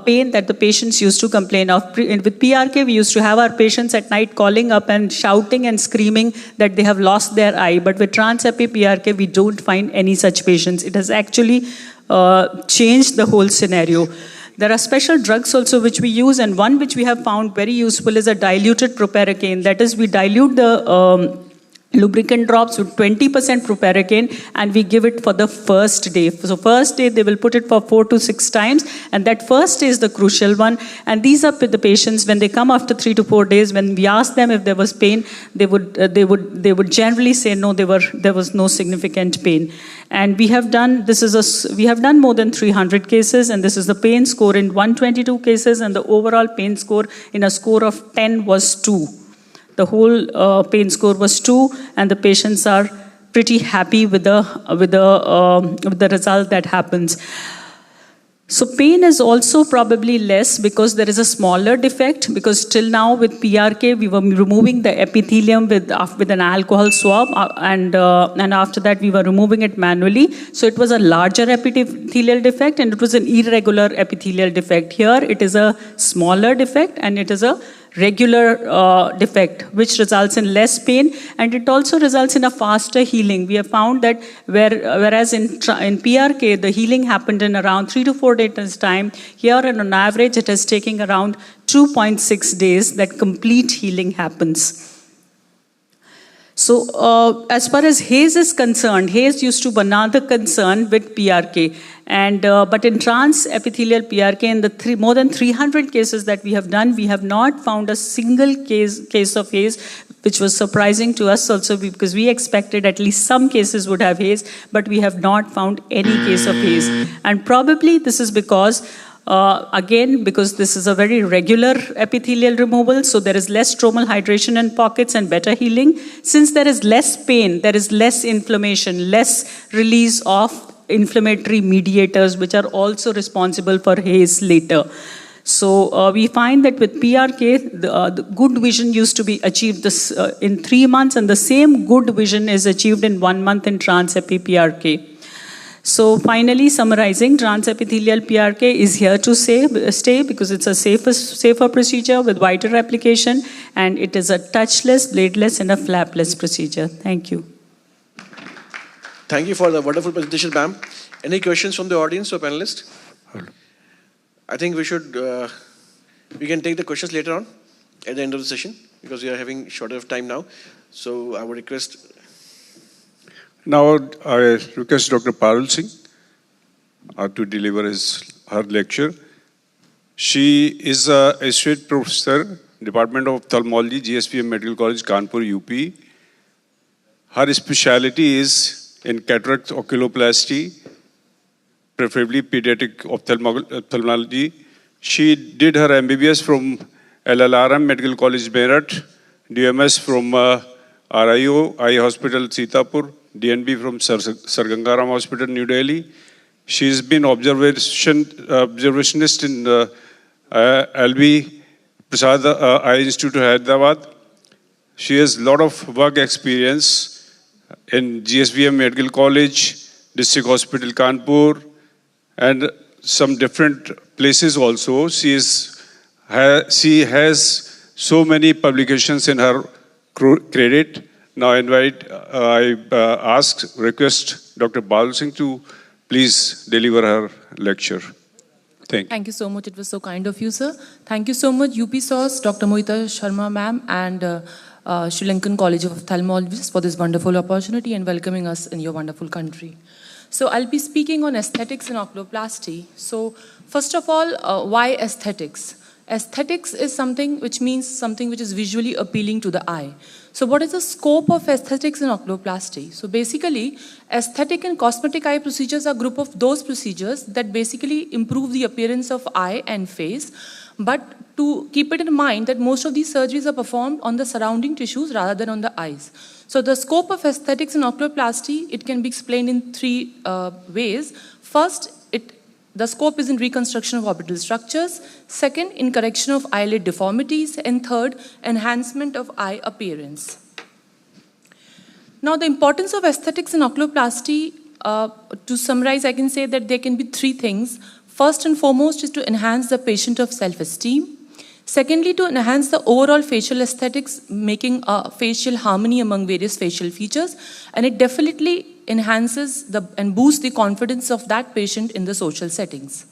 pain that the patients used to complain of. With PRK, we used to have our patients at night calling up and shouting and screaming that they have lost their eye. But with Trans-Epi PRK, we don't find any such patients. It has actually changed the whole scenario. There are special drugs also which we use, and one which we have found very useful is a diluted proparacaine. That is, we dilute the lubricant drops with 20% proparacaine, and we give it for the first day. So first day, they will put it for 4 to 6 times, and that first day is the crucial one. And these are the patients, when they come after 3 to 4 days, when we ask them if there was pain, they would generally say no, there was no significant pain. And we have done, we have done more than 300 cases, and this is the pain score in 122 cases, and the overall pain score in a score of 10 was 2. The whole pain score was 2, and the patients are pretty happy with the result that happens. So pain is also probably less because there is a smaller defect, because till now with PRK we were removing the epithelium with an alcohol swab, and after that we were removing it manually. So it was a larger epithelial defect and it was an irregular epithelial defect. Here it is a smaller defect and it is a regular defect, which results in less pain, and it also results in a faster healing. We have found that whereas in PRK, the healing happened in around 3 to 4 days time, here on average it is taking around 2.6 days that complete healing happens. So as far as haze is concerned, haze used to be another concern with PRK. But in trans-epithelial PRK, in the more than 300 cases that we have done, we have not found a single case of haze, which was surprising to us also, because we expected at least some cases would have haze, but we have not found any case of haze. And probably this is because again, because this is a very regular epithelial removal, so there is less stromal hydration in pockets and better healing. Since there is less pain, there is less inflammation, less release of inflammatory mediators, which are also responsible for haze later. So we find that with PRK, the good vision used to be achieved in 3 months, and the same good vision is achieved in 1 month in Trans-Epi PRK. So finally, summarizing, transepithelial PRK is here to stay because it's a safer procedure with wider application, and it is a touchless, bladeless, and a flapless procedure. Thank you. Thank you for the wonderful presentation, ma'am. Any questions from the audience or panelists? I think we can take the questions later on at the end of the session because we are having shorter of time now. So I would request. Now I request Dr. Parul Singh to deliver her lecture. She is an associate professor, Department of Ophthalmology, GSPM Medical College, Kanpur, UP. Her specialty is in cataract oculoplasty, preferably pediatric ophthalmology. She did her MBBS from LLRM Medical College, Meerut, DMS from RIO Eye Hospital, Sitapur, DNB from Sargangaram Hospital, New Delhi. She's been observationist in LV Prasad Eye Institute, Hyderabad. She has a lot of work experience in GSVM Medical College, District Hospital, Kanpur, and some different places also. She has so many publications in her credit. Now I request Dr. Parul Singh to please deliver her lecture. Thank you so much. It was so kind of you, sir. Thank you so much, UPSOS, Dr. Mohita Sharma ma'am, and Sri Lankan College of Ophthalmologists for this wonderful opportunity and welcoming us in your wonderful country. So I'll be speaking on aesthetics and oculoplasty. So first of all, why aesthetics? Aesthetics is something which means something which is visually appealing to the eye. So what is the scope of aesthetics and oculoplasty? So basically, aesthetic and cosmetic eye procedures are a group of those procedures that basically improve the appearance of eye and face, but to keep it in mind that most of these surgeries are performed on the surrounding tissues rather than on the eyes. So the scope of aesthetics and oculoplasty, it can be explained in three ways. First, the scope is in reconstruction of orbital structures. Second, in correction of eyelid deformities. And third, enhancement of eye appearance. Now, the importance of aesthetics and oculoplasty, to summarize, I can say that there can be three things. First and foremost is to enhance the patient of self-esteem. Secondly, to enhance the overall facial aesthetics, making a facial harmony among various facial features. And it definitely enhances and boosts the confidence of that patient in the social settings.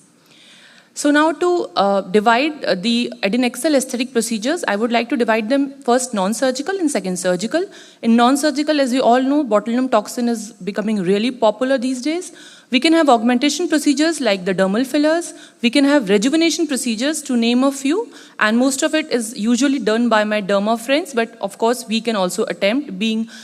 So now to divide the adnexal aesthetic procedures, I would like to divide them first non-surgical and second surgical. In non-surgical, as we all know, botulinum toxin is becoming really popular these days. We can have augmentation procedures like the dermal fillers. We can have rejuvenation procedures, to name a few. And most of it is usually done by my derma friends. But of course, we can also attempt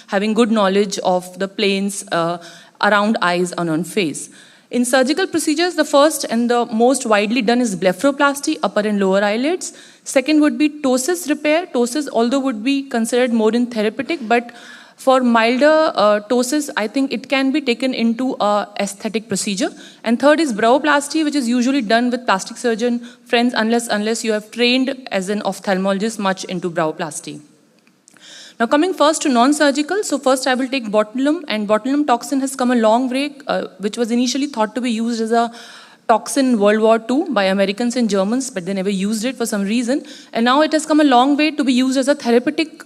having good knowledge of the planes around eyes and on face. In surgical procedures, the first and the most widely done is blepharoplasty, upper and lower eyelids. Second would be ptosis repair. Ptosis, although would be considered more in therapeutic, but for milder ptosis, I think it can be taken into a aesthetic procedure. And third is browoplasty, which is usually done with plastic surgeon friends unless you have trained as an ophthalmologist much into browoplasty. Now coming first to non-surgical, so first I will take botulinum, and botulinum toxin has come a long way, which was initially thought to be used as a toxin in World War II by Americans and Germans, but they never used it for some reason. And now it has come a long way to be used as a therapeutic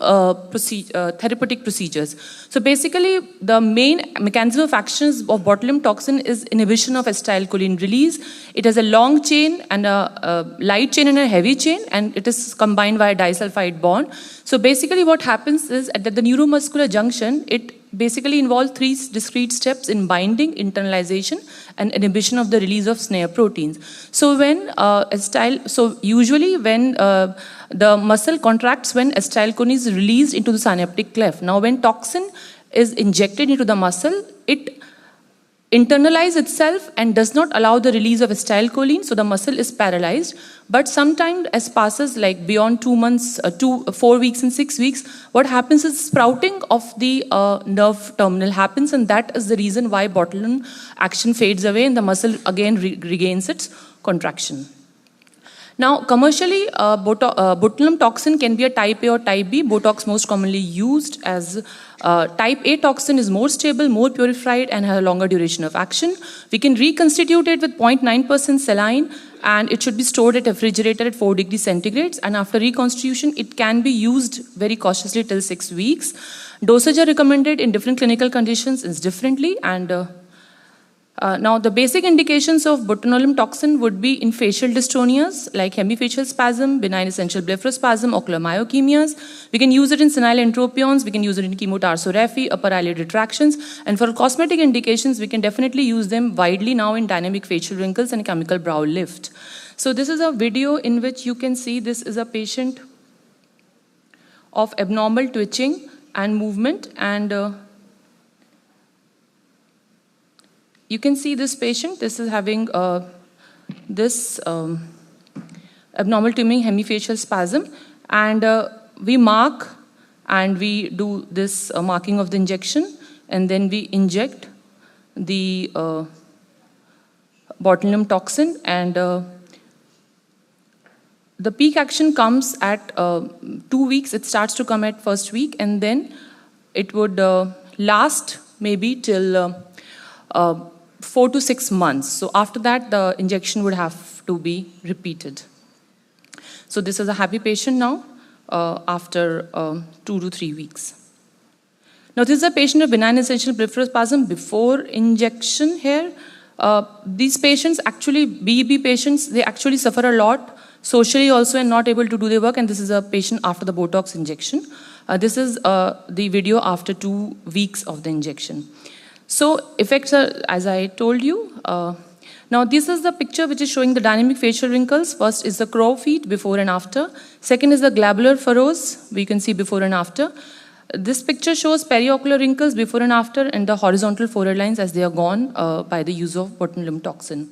procedures. So basically, the main mechanism of actions of botulinum toxin is inhibition of acetylcholine release. It has a long chain and a light chain and a heavy chain, and it is combined by a disulfide bond. So basically what happens is at the neuromuscular junction, it basically involves three discrete steps in binding, internalization, and inhibition of the release of snare proteins. So usually when the muscle contracts when acetylcholine is released into the synaptic cleft. Now when toxin is injected into the muscle, it internalizes itself and does not allow the release of acetylcholine, so the muscle is paralyzed. But sometimes as passes like beyond 2 months, 4 weeks and 6 weeks, what happens is sprouting of the nerve terminal happens, and that is the reason why botulinum action fades away and the muscle again regains its contraction. Now, commercially, botulinum toxin can be a type A or type B. Botox most commonly used as type A toxin is more stable, more purified, and has a longer duration of action. We can reconstitute it with 0.9% saline, and it should be stored at a refrigerator at 4 degrees centigrade. And after reconstitution, it can be used very cautiously till 6 weeks. Dosage are recommended in different clinical conditions is differently, and now, the basic indications of botulinum toxin would be in facial dystonias like hemifacial spasm, benign essential blepharospasm, ocular myokemias. We can use it in senile entropions, we can use it in chemotarsorrhaphy, upper eyelid retractions, and for cosmetic indications, we can definitely use them widely now in dynamic facial wrinkles and chemical brow lift. So this is a video in which you can see this is a patient of abnormal twitching and movement, and you can see this patient, this is having this abnormal twitching hemifacial spasm, and we mark and we do this marking of the injection, and then we inject the botulinum toxin, and the peak action comes at 2 weeks. It starts to come at first week, and then it would last maybe till 4 to 6 months. So after that, the injection would have to be repeated. So this is a happy patient now after 2 to 3 weeks. Now this is a patient of benign essential blepharospasm before injection here. These patients, actually BEB patients, they actually suffer a lot socially also and not able to do their work, and this is a patient after the Botox injection. This is the video after 2 weeks of the injection. So effects are, as I told you, now this is the picture which is showing the dynamic facial wrinkles. First is the crow feet before and after. Second is the glabular furrows, we can see before and after. This picture shows periocular wrinkles before and after, and the horizontal forehead lines as they are gone by the use of botulinum toxin.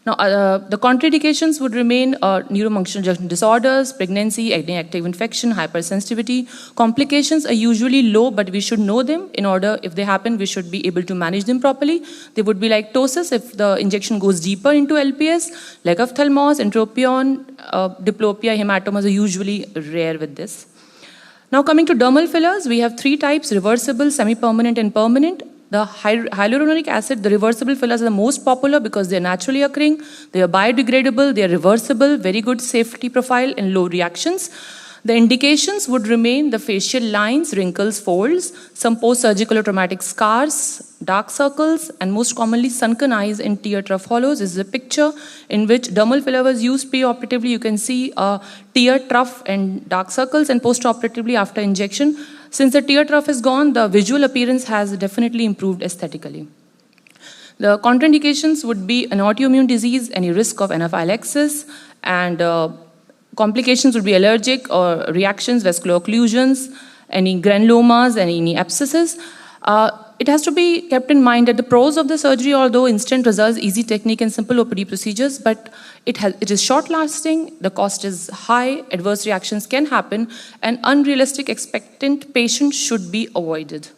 Now, the contraindications would remain neurofunctional junction disorders, pregnancy, active infection, hypersensitivity. Complications are usually low, but we should know them. In order, if they happen, we should be able to manage them properly. They would be like ptosis if the injection goes deeper into LPS, leg of thalmos, entropion, diplopia, hematomas are usually rare with this. Now coming to dermal fillers, we have 3 types: reversible, semi-permanent, and permanent. The hyaluronic acid, the reversible fillers are the most popular because they are naturally occurring, they are biodegradable, they are reversible, very good safety profile and low reactions. The indications would remain the facial lines, wrinkles, folds, some post-surgical or traumatic scars, dark circles, and most commonly sunken eyes and tear trough hollows. This is a picture in which dermal filler was used pre-operatively. You can see a tear trough and dark circles, and post-operatively after injection. Since the tear trough is gone, the visual appearance has definitely improved aesthetically. The contraindications would be an autoimmune disease, any risk of anaphylaxis, and complications would be allergic or reactions, vascular occlusions, any granulomas, and any abscesses. It has to be kept in mind that the pros of the surgery, although instant results, easy technique, and simple OPD procedures, but it is short-lasting, the cost is high, adverse reactions can happen, and unrealistic expectant patients should be avoided.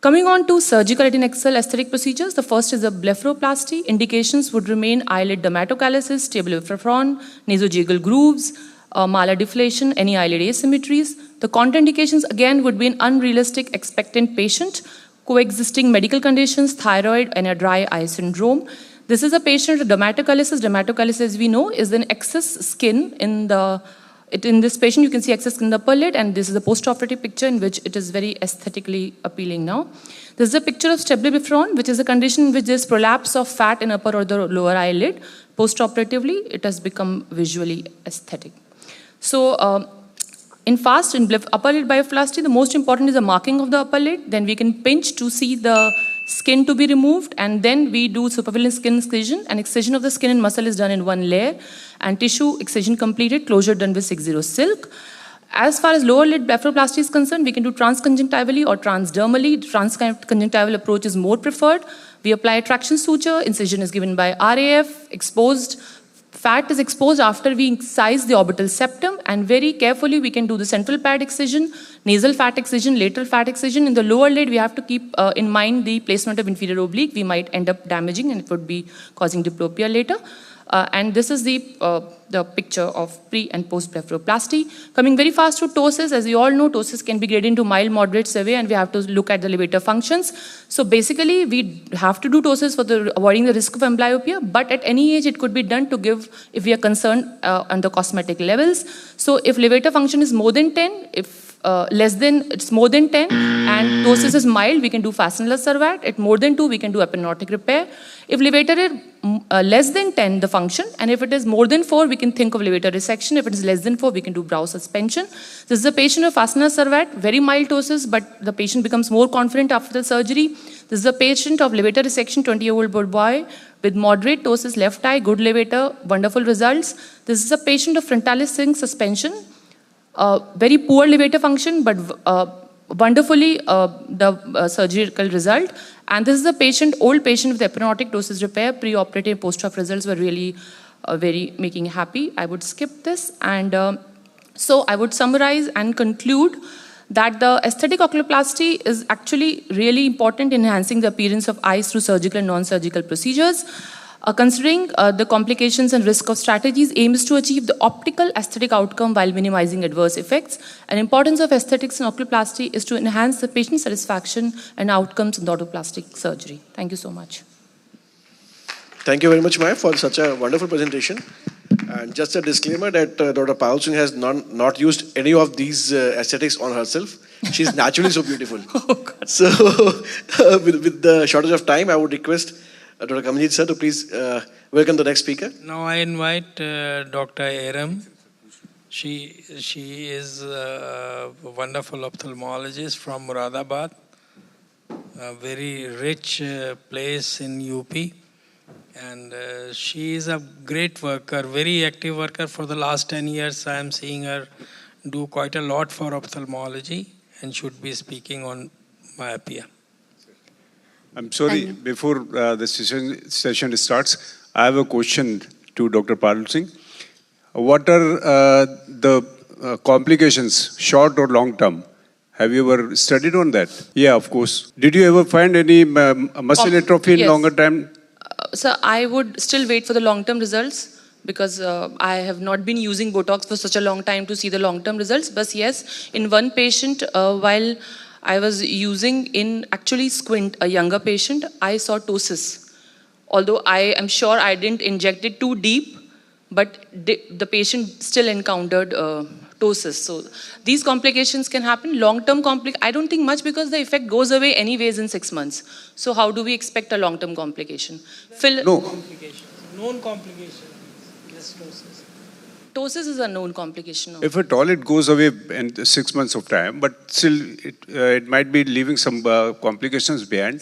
Coming on to surgical retinexal aesthetic procedures, the first is a blepharoplasty. Indications would remain eyelid dermatochalasis, stable interferon, nasogenial grooves, malar deflation, any eyelid asymmetries. The contraindications again would be an unrealistic expectant patient, coexisting medical conditions, thyroid, and a dry eye syndrome. This is a patient with dermatochalasis. Dermatochalasis, as we know, is an excess skin in the in this patient, you can see excess in the upper lid, and this is a post-operative picture in which it is very aesthetically appealing now. This is a picture of stabilibifron, which is a condition in which there is prolapse of fat in upper or the lower eyelid. Post-operatively, it has become visually aesthetic. So, in upper lid bioplasty, the most important is the marking of the upper lid. Then we can pinch to see the skin to be removed, and then we do superficial skin excision, and excision of the skin and muscle is done in 1 layer, and tissue excision completed, closure done with 6-0 silk. As far as lower lid blepharoplasty is concerned, we can do transconjunctivally or transdermally. Transconjunctival approach is more preferred. We apply a traction suture, incision is given by RAF, exposed. Fat is exposed after we excise the orbital septum, and very carefully we can do the central pad excision, nasal fat excision, lateral fat excision. In the lower lid, we have to keep in mind the placement of inferior oblique. We might end up damaging, and it would be causing diplopia later. And this is the the picture of pre and post blepharoplasty. Coming very fast to ptosis, as you all know, ptosis can be graded into mild, moderate, severe, and we have to look at the levator functions. So basically, we have to do ptosis for avoiding the risk of amblyopia, but at any age, it could be done to give, if we are concerned, under cosmetic levels. So if levator function is more than 10, if it's more than 10, and ptosis is mild, we can do fascicular servat. At more than 2, we can do epinortic repair. If levator is less than 10, the function, and if it is more than 4, we can think of levator resection. If it is less than 4, we can do brow suspension. This is a patient of fascicular servat, very mild ptosis, but the patient becomes more confident after the surgery. This is a patient of levator resection, 20-year-old boy, with moderate ptosis, left eye, good levator, wonderful results. This is a patient of frontalis ring suspension, very poor levator function, but wonderfully the surgical result. And this is a patient, old patient with epinortic ptosis repair. Pre-operative, post-op results were really very making happy. I would skip this. And so I would summarize and conclude that the aesthetic oculoplasty is actually really important in enhancing the appearance of eyes through surgical and non-surgical procedures. Considering the complications and risk of strategies, aim is to achieve the optical aesthetic outcome while minimizing adverse effects. And importance of aesthetics in oculoplasty is to enhance the patient satisfaction and outcomes in the orthoplastic surgery. Thank you so much. Thank you very much, Maya, for such a wonderful presentation. And just a disclaimer that Dr. Payal Singh has not used any of these aesthetics on herself. She's naturally so beautiful. So with the shortage of time, I would request Dr. Kamaljeet sir to please welcome the next speaker. Now I invite Dr. Aram. She is a wonderful ophthalmologist from Muradabad, a very rich place in UP. And she is a great worker, very active worker. For the last 10 years, I am seeing her do quite a lot for ophthalmology and should be speaking on myopia. I'm sorry, before the session starts, I have a question to Dr. Payal Singh. What are the complications, short or long term? Have you ever studied on that? Yeah, of course. Did you ever find any muscle atrophy in longer time? So I would still wait for the long-term results because I have not been using Botox for such a long time to see the long-term results. But yes, in one patient, while I was using in actually Squint, a younger patient, I saw ptosis. Although I am sure I didn't inject it too deep, but the patient still encountered ptosis. So these complications can happen. Long-term I don't think much because the effect goes away anyways in 6 months. So how do we expect a long-term complication? No. Known complication. Yes, ptosis. Ptosis is a known complication. If at all it goes away in 6 months of time, but still it might be leaving some complications behind.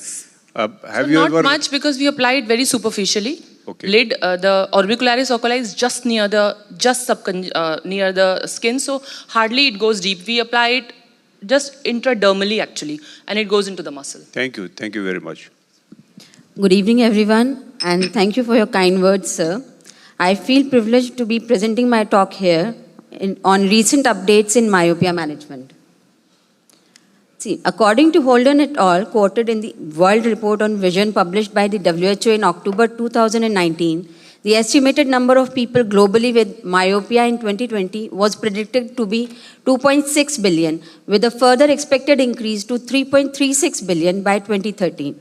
Have you not ever... much because we apply it very superficially. Okay. Lid, the orbicularis oculi is just near the near the skin, so hardly it goes deep. We apply it just intradermally actually, and it goes into the muscle. Thank you very much. Good evening, everyone, and thank you for your kind words, sir. I feel privileged to be presenting my talk here on recent updates in myopia management. See, according to Holden et al., quoted in the World Report on Vision published by the WHO in October 2019, the estimated number of people globally with myopia in 2020 was predicted to be 2.6 billion, with a further expected increase to 3.36 billion by 2030.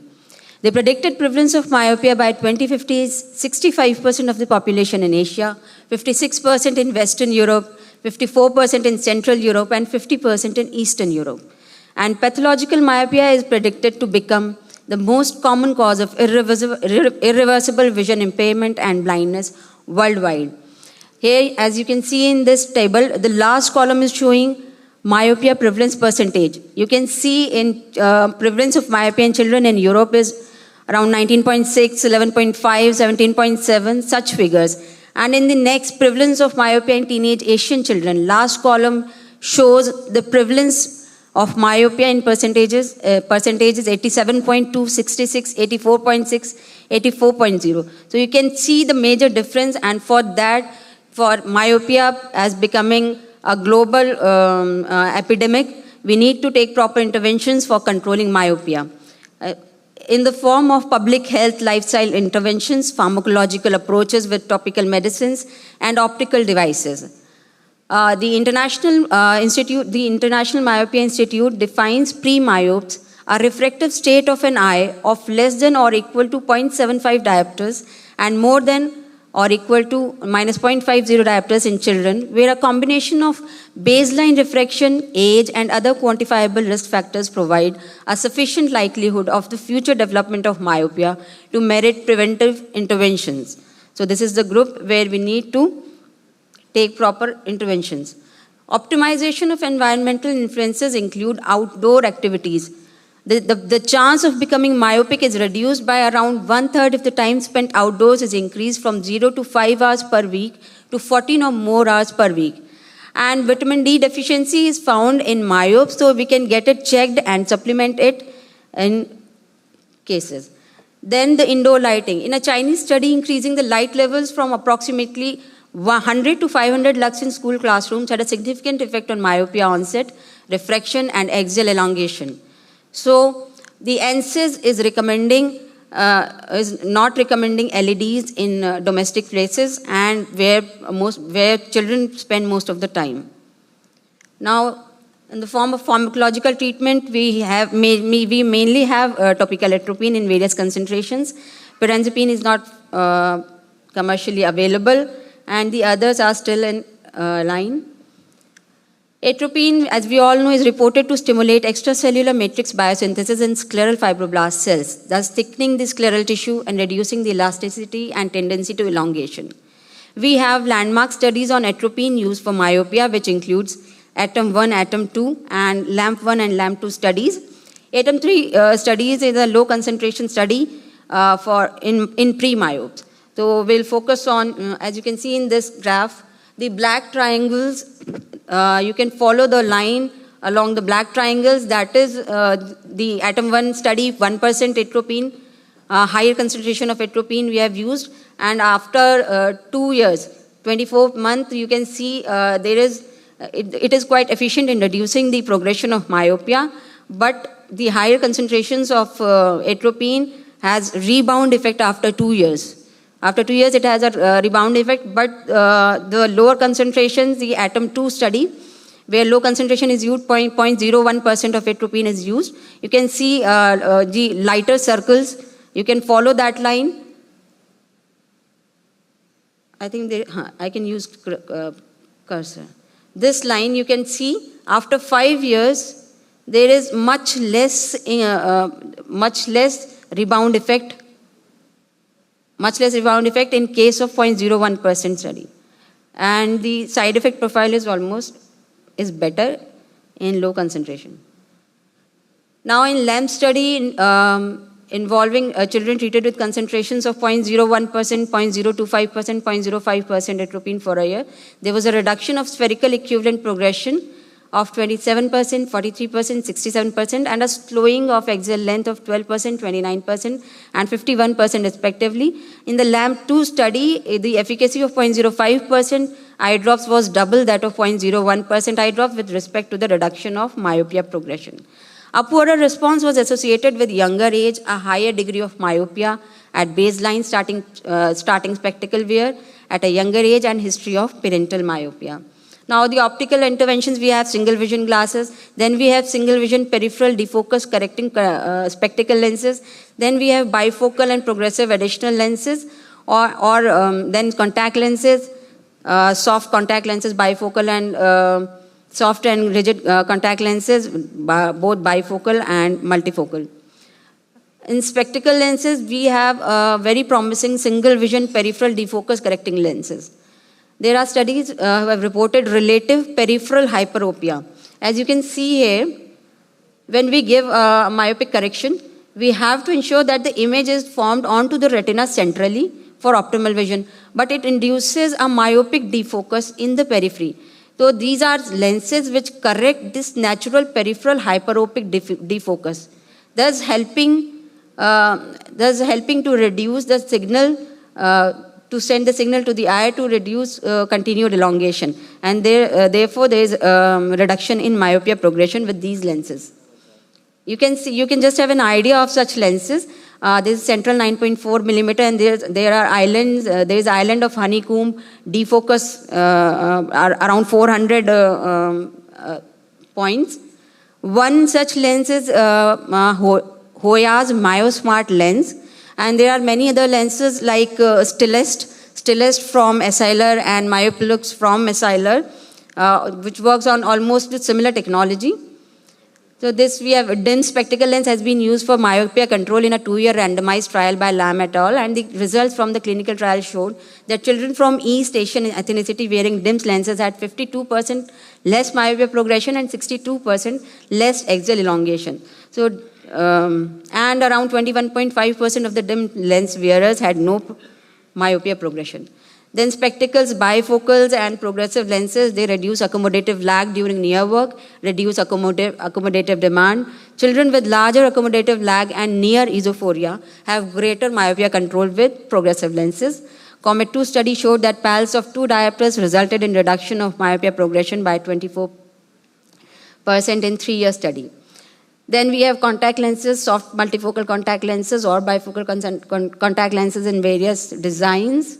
The predicted prevalence of myopia by 2050 is 65% of the population in Asia, 56% in Western Europe, 54% in Central Europe, and 50% in Eastern Europe. And pathological myopia is predicted to become the most common cause of irreversible vision impairment and blindness worldwide. Here, as you can see in this table, the last column is showing myopia prevalence percentage. You can see in prevalence of myopia in children in Europe is around 19.6, 11.5, 17.7, such figures. And in the next, prevalence of myopia in teenage Asian children, last column shows the prevalence of myopia in percentages 87.2, 66, 84.6, 84.0. So you can see the major difference, and for that, for myopia as becoming a global epidemic, we need to take proper interventions for controlling myopia. in the form of public health lifestyle interventions, pharmacological approaches with topical medicines, and optical devices. The International Myopia Institute defines pre-myopes, a refractive state of an eye of less than or equal to 0.75 diopters and more than or equal to minus 0.50 diopters in children, where a combination of baseline refraction, age, and other quantifiable risk factors provide a sufficient likelihood of the future development of myopia to merit preventive interventions. So this is the group where we need to take proper interventions. Optimization of environmental influences include outdoor activities. The chance of becoming myopic is reduced by around 1/3 if the time spent outdoors is increased from 0 to 5 hours per week to 14 or more hours per week. And vitamin D deficiency is found in myopes, so we can get it checked and supplement it in cases. Then the indoor lighting. In a Chinese study, increasing the light levels from approximately 100 to 500 lux in school classrooms had a significant effect on myopia onset, refraction, and axial elongation. So the NSIS is not recommending LEDs in domestic places and where children spend most of the time. Now, in the form of pharmacological treatment, we mainly have topical atropine in various concentrations. Pirenzepine is not commercially available, and the others are still in line. Atropine, as we all know, is reported to stimulate extracellular matrix biosynthesis in scleral fibroblast cells, thus thickening the scleral tissue and reducing the elasticity and tendency to elongation. We have landmark studies on atropine used for myopia, which includes ATOM-1, ATOM-2, and LAMP-1 and LAMP-2 studies. ATOM-3 studies is a low concentration study in pre-myopes. So we'll focus on, as you can see in this graph, the black triangles. You can follow the line along the black triangles. That is the ATOM-1 study, 1% atropine, higher concentration of atropine we have used. And after 2 years, 24th month, you can see it is quite efficient in reducing the progression of myopia. But the higher concentrations of atropine has rebound effect after 2 years. After 2 years, it has a rebound effect, but the lower concentrations, the ATOM-2 study, where low concentration is used, 0.01% of atropine is used. You can see the lighter circles. You can follow that line. I think I can use cursor. This line, you can see, after 5 years, there is much less rebound effect. Much less rebound effect in case of 0.01% study. And the side effect profile is better in low concentration. Now in LAMP study involving children treated with concentrations of 0.01%, 0.025%, 0.05% atropine for a year, there was a reduction of spherical equivalent progression of 27%, 43%, 67%, and a slowing of axial length of 12%, 29%, and 51% respectively. In the LAMP-2 study, the efficacy of 0.05% eye drops was double that of 0.01% eye drops with respect to the reduction of myopia progression. A poorer response was associated with younger age, a higher degree of myopia at baseline starting spectacle wear at a younger age, and history of parental myopia. Now the optical interventions, we have single vision glasses, then we have single vision peripheral defocus correcting spectacle lenses, then we have bifocal and progressive additional lenses, or then contact lenses, soft contact lenses, bifocal and soft and rigid contact lenses, both bifocal and multifocal. In spectacle lenses, we have very promising single vision peripheral defocus correcting lenses. There are studies who have reported relative peripheral hyperopia. As you can see here, when we give myopic correction, we have to ensure that the image is formed onto the retina centrally for optimal vision, but it induces a myopic defocus in the periphery. So these are lenses which correct this natural peripheral hyperopic defocus, thus helping to reduce the signal to send the signal to the eye to reduce continued elongation. And therefore, there is reduction in myopia progression with these lenses. You can see, you can just have an idea of such lenses. This is central 9.4 millimeter, and there are islands. There is island of honeycomb, defocus around 400 points. One such lens is Hoya's MyoSmart lens, and there are many other lenses like Stellest from Essilor and Myopilux from Essilor, which works on almost similar technology. So this we have DIMS spectacle lens has been used for myopia control in a 2-year randomized trial by Lam et al. And the results from the clinical trial showed that children from East Asian ethnicity wearing DIMS lenses had 52% less myopia progression and 62% less axial elongation. So and around 21.5% of the DIMS lens wearers had no myopia progression. Then spectacles, bifocals, and progressive lenses, they reduce accommodative lag during near work, reduce accommodative demand. Children with larger accommodative lag and near esophoria have greater myopia control with progressive lenses. COMET-2 study showed that PALS of 2 diopters resulted in reduction of myopia progression by 24% in 3-year study. Then we have contact lenses, soft multifocal contact lenses or bifocal contact lenses in various designs.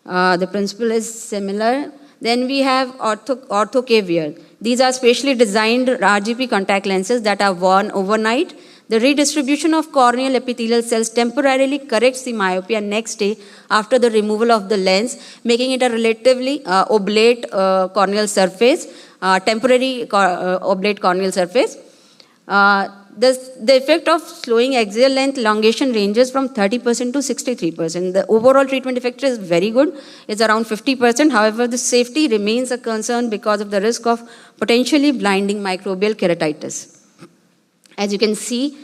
The principle is similar. Then we have ortho-caviar. These are specially designed RGP contact lenses that are worn overnight. The redistribution of corneal epithelial cells temporarily corrects the myopia next day after the removal of the lens, making it a relatively oblate corneal surface, temporary oblate corneal surface. The effect of slowing axial length elongation ranges from 30% to 63%. The overall treatment effect is very good. It's around 50%. However, the safety remains a concern because of the risk of potentially blinding microbial keratitis. As you can see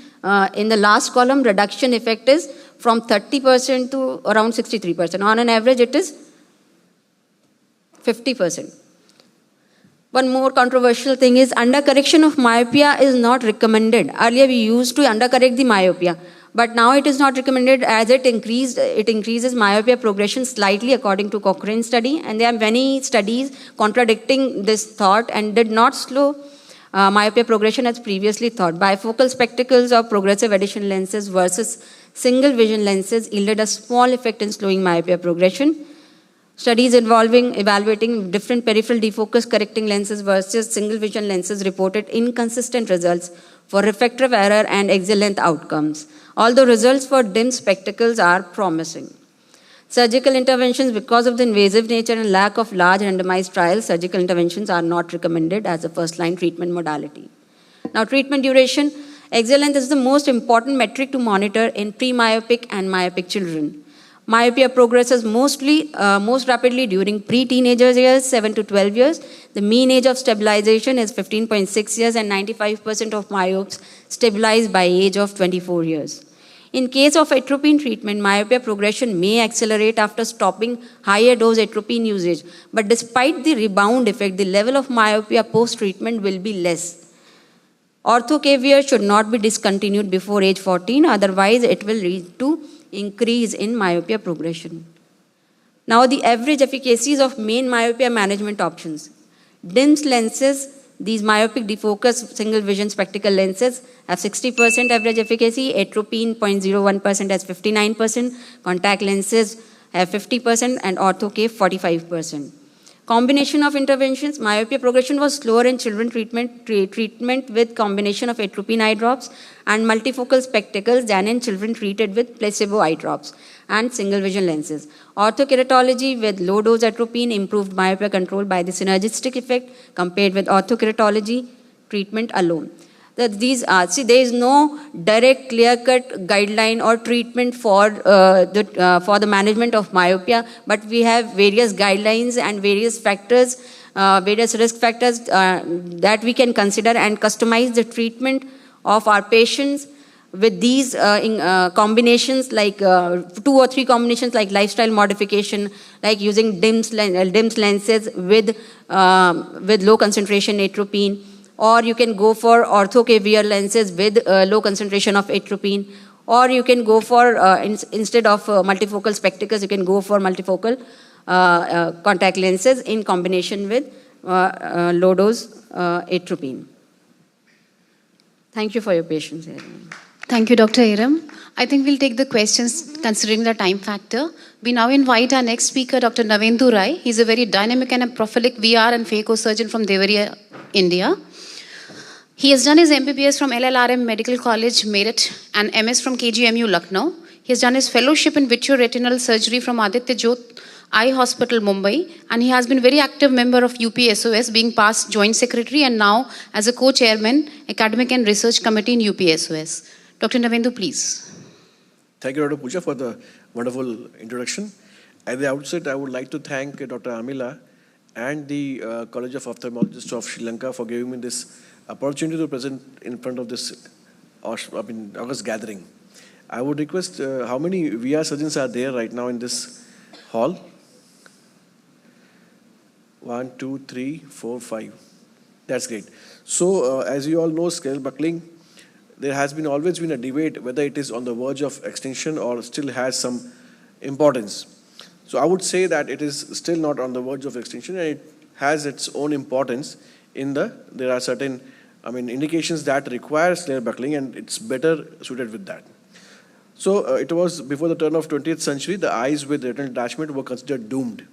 in the last column, reduction effect is from 30% to around 63%. On an average, it is 50%. One more controversial thing is undercorrection of myopia is not recommended. Earlier we used to undercorrect the myopia, but now it is not recommended as it increases myopia progression slightly according to Cochrane study, and there are many studies contradicting this thought and did not slow myopia progression as previously thought. Bifocal spectacles or progressive addition lenses versus single vision lenses yielded a small effect in slowing myopia progression. Studies evaluating different peripheral defocus correcting lenses versus single vision lenses reported inconsistent results for refractive error and axial length outcomes, although results for DIMS spectacles are promising. Surgical interventions, because of the invasive nature and lack of large randomized trials, surgical interventions are not recommended as a first-line treatment modality. Now, treatment duration. Axial length is the most important metric to monitor in pre-myopic and myopic children. Myopia progresses most rapidly during pre-teenagers years, 7 to 12 years. The mean age of stabilization is 15.6 years and 95% of myopes stabilize by age of 24 years. In case of atropine treatment, myopia progression may accelerate after stopping higher dose atropine usage. But despite the rebound effect, the level of myopia post-treatment will be less. Ortho-caviar should not be discontinued before age 14, otherwise it will lead to increase in myopia progression. Now the average efficacies of main myopia management options. DIMS lenses, these myopic defocus single vision spectacle lenses have 60% average efficacy, atropine 0.01% has 59%, contact lenses have 50% and ortho-cav 45%. Combination of interventions, myopia progression was slower in children treatment with combination of atropine eye drops and multifocal spectacles than in children treated with placebo eye drops and single vision lenses. Orthokeratology with low dose atropine improved myopia control by the synergistic effect compared with orthokeratology treatment alone. There is no direct clear-cut guideline or treatment for the management of myopia, but we have various guidelines and various factors, various risk factors that we can consider and customize the treatment of our patients with these combinations like 2 or 3 combinations like lifestyle modification, like using DIMS lenses with low concentration atropine, or you can go for ortho-caviar lenses with low concentration of atropine, or you can go for, instead of multifocal spectacles, you can go for multifocal contact lenses in combination with low-dose atropine. Thank you for your patience. Thank you, Dr. Iram. I think we'll take the questions considering the time factor. We now invite our next speaker, Dr. Navendu Rai. He's a very dynamic and a prolific VR and phaco surgeon from Devariya, India. He has done his MBBS from LLRM Medical College, Meerut, and MS from KGMU, Lucknow. He has done his fellowship in vitreoretinal surgery from Aditya Jyot Eye Hospital, Mumbai, and he has been very active member of UPSOS, being past joint secretary and now as a co-chairman, academic and research committee in UPSOS. Dr. Navendu, please. Thank you, Dr. Pooja, for the wonderful introduction. At the outset, I would like to thank Dr. Amila and the College of Ophthalmologists of Sri Lanka for giving me this opportunity to present in front of this August gathering. I would request how many VR surgeons are there right now in this hall? 1, 2, 3, 4, 5. That's great. So, as you all know, scleral buckling, there has always been a debate whether it is on the verge of extinction or still has some importance. So I would say that it is still not on the verge of extinction, and it has its own importance in there are certain indications that require scleral buckling, and it's better suited with that. So it was before the turn of 20th century, the eyes with retinal detachment were considered doomed.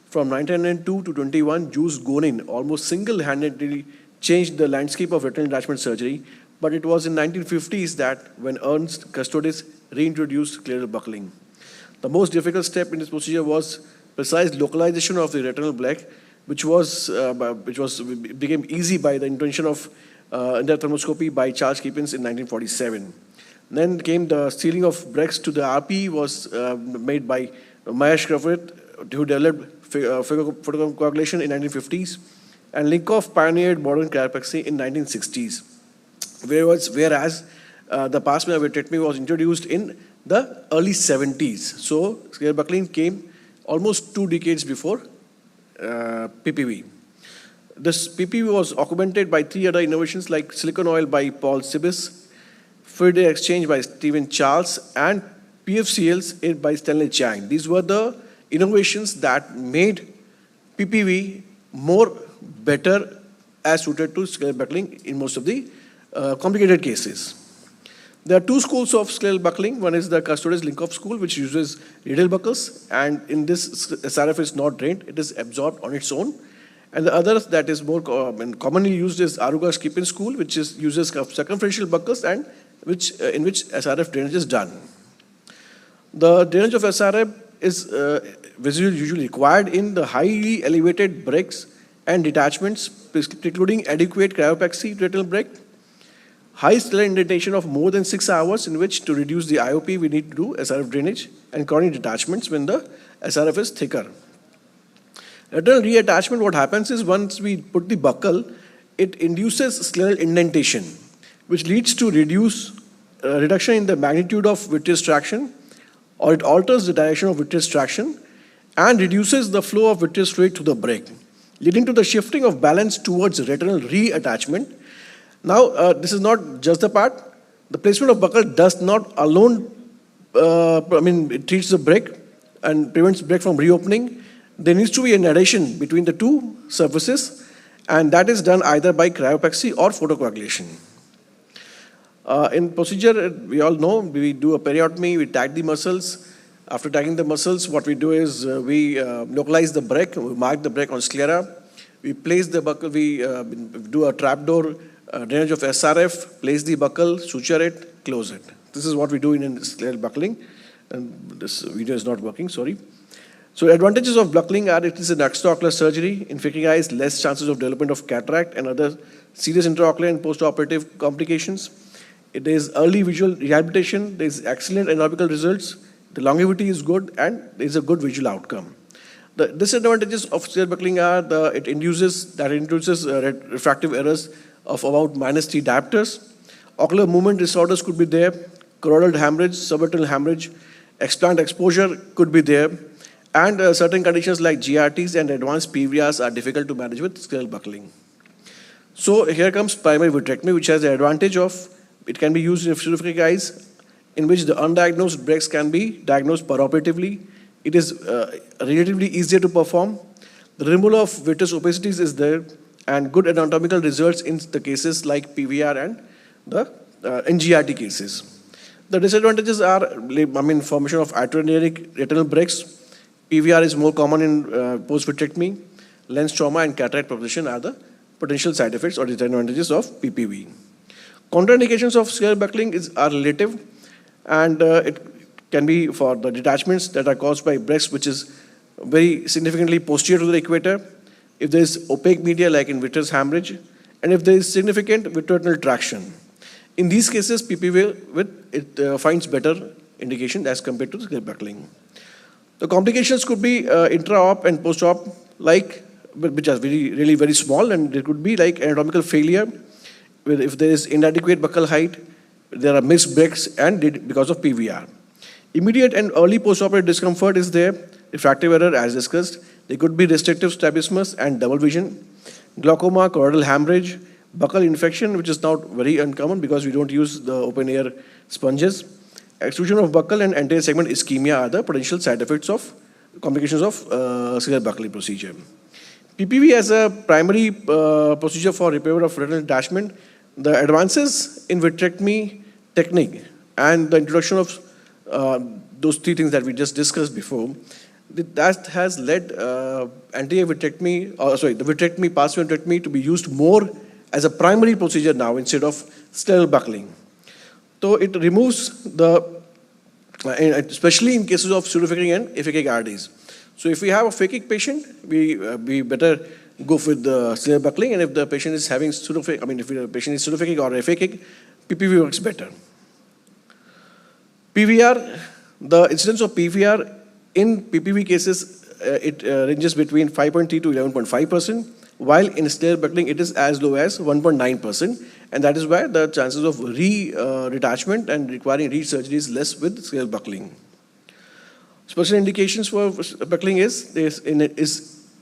From 1902 to 21, Jules Gonin almost single-handedly changed the landscape of retinal detachment surgery, but it was in 1950s that when Ernst Custodes reintroduced scleral buckling. The most difficult step in this procedure was precise localization of the retinal black, which became easy by the invention of endothermoscopy by Charles Kiepens in 1947. Then came the sealing of bracts to the RP was made by Mahesh Crawford, who developed photocoagulation in 1950s, and Linkoff pioneered modern cryopraxy in 1960s. Whereas the pacemaker vitrectomy was introduced in the early 70s. So scleral buckling came almost 2 decades before PPV. This PPV was augmented by 3 other innovations like silicone oil by Paul Sibis, fluid exchange by Stephen Charles, and PFCLs by Stanley Chang. These were the innovations that made PPV better as suited to scleral buckling in most of the complicated cases. There are 2 schools of scleral buckling. One is the Custodes-Linkoff school, which uses radial buckles, and in this, SRF is not drained, it is absorbed on its own. And the other that is more commonly used is Aruga-Kiepens school, which uses circumferential buckles and in which SRF drainage is done. The drainage of SRF is usually required in the highly elevated breaks and detachments, including adequate cryopraxy retinal break, high scleral indentation of more than 6 hours, in which to reduce the IOP we need to do SRF drainage, and chronic detachments when the SRF is thicker. Retinal reattachment, what happens is once we put the buckle, it induces scleral indentation, which leads to reduction in the magnitude of vitreous traction, or it alters the direction of vitreous traction and reduces the flow of vitreous fluid to the break, leading to the shifting of balance towards retinal reattachment. Now, this is not just the part. The placement of buckle does not alone, it treats the break and prevents break from reopening. There needs to be an adhesion between the 2 surfaces, and that is done either by cryopraxy or photocoagulation. In procedure, we all know, we do a periotomy, we tag the muscles. After tagging the muscles, what we do is we localize the break, we mark the break on sclera, we place the buckle, we do a trapdoor drainage of SRF, place the buckle, suture it, close it. This is what we do in scleral buckling. And this video is not working, sorry. So advantages of buckling are it is an extraocular surgery. In phakic eyes, less chances of development of cataract and other serious intraocular and postoperative complications. It is early visual rehabilitation. There is excellent anatomical results. The longevity is good, and there is a good visual outcome. The disadvantages of scleral buckling are it induces refractive errors of about -3 diopters. Ocular movement disorders could be there. Choroidal hemorrhage, subretinal hemorrhage, explant exposure could be there. And certain conditions like GRTs and advanced PVRs are difficult to manage with scleral buckling. So here comes primary vitrectomy, which has the advantage of it can be used in pseudophakic eyes, in which the undiagnosed breaks can be diagnosed perioperatively. It is relatively easier to perform. The removal of vitreous opacities is there, and good anatomical results in the cases like PVR and the NGRT cases. The disadvantages are, formation of atherogenic retinal breaks. PVR is more common in post-vitrectomy. Lens trauma and cataract progression are the potential side effects or disadvantages of PPV. Contraindications of scleral buckling are relative, and it can be for the detachments that are caused by breast, which is very significantly posterior to the equator, if there is opaque media like in vitreous hemorrhage, and if there is significant vitreoretinal traction. In these cases, PPV finds better indication as compared to scleral buckling. The complications could be intra-op and post-op, which are really very small, and it could be like anatomical failure, if there is inadequate buccal height, there are missed breaks, and because of PVR. Immediate and early postoperative discomfort is there, refractive error as discussed. There could be restrictive strabismus and double vision, glaucoma, choroidal hemorrhage, buccal infection, which is now very uncommon because we don't use the open air sponges. Extrusion of buccal and anterior segment ischemia are the potential side effects of complications of scleral buckling procedure. PPV as a primary procedure for repair of retinal detachment, the advances in vitrectomy technique and the introduction of those three things that we just discussed before, that has led the vitrectomy, passive vitrectomy to be used more as a primary procedure now instead of scleral buckling. So it removes especially in cases of pseudophakic and aphakic RDs. So if we have a phakic patient, we better go with the scleral buckling, and if the patient is having pseudophakic, if the patient is pseudophakic or aphakic, PPV works better. PVR, the incidence of PVR in PPV cases, it ranges between 5.3 to 11.5%, while in scleral buckling it is as low as 1.9%, and that is why the chances of re-detachment and requiring re-surgery is less with scleral buckling. Special indications for buckling is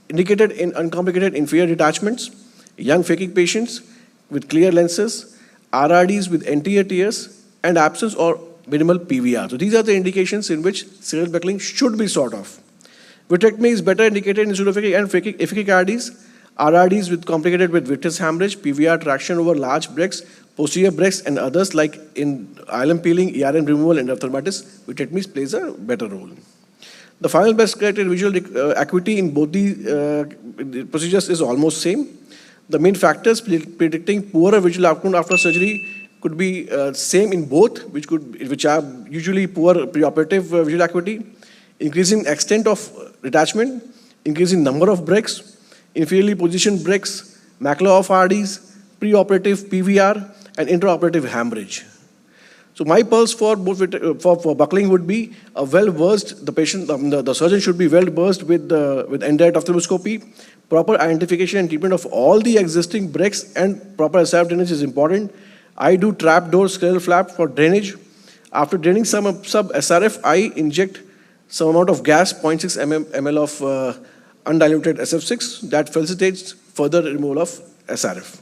indicated in uncomplicated inferior detachments, young phakic patients with clear lenses, RRDs with anterior tears, and absence or minimal PVR. So these are the indications in which scleral buckling should be sought of. Vitrectomy is better indicated in pseudophakic and aphakic RDs, RRDs with complicated with vitreous hemorrhage, PVR traction over large breaks, posterior breaks, and others like in ILM peeling, ERM removal, and endophthalmitis. Vitrectomy plays a better role. The final best criteria visual acuity in both the procedures is almost same. The main factors predicting poorer visual outcome after surgery could be same in both, which are usually poor preoperative visual acuity, increasing extent of detachment, increasing number of breaks, inferiorly positioned breaks, macula of RDs, preoperative PVR, and intraoperative hemorrhage. So my pulse for buckling would be a well-versed, the surgeon should be well-versed with end-diet ophthalmoscopy. Proper identification and treatment of all the existing breaks and proper SRF drainage is important. I do trapdoor scleral flap for drainage. After draining some sub-SRF, I inject some amount of gas, 0.6 ml of undiluted SF6 that facilitates further removal of SRF.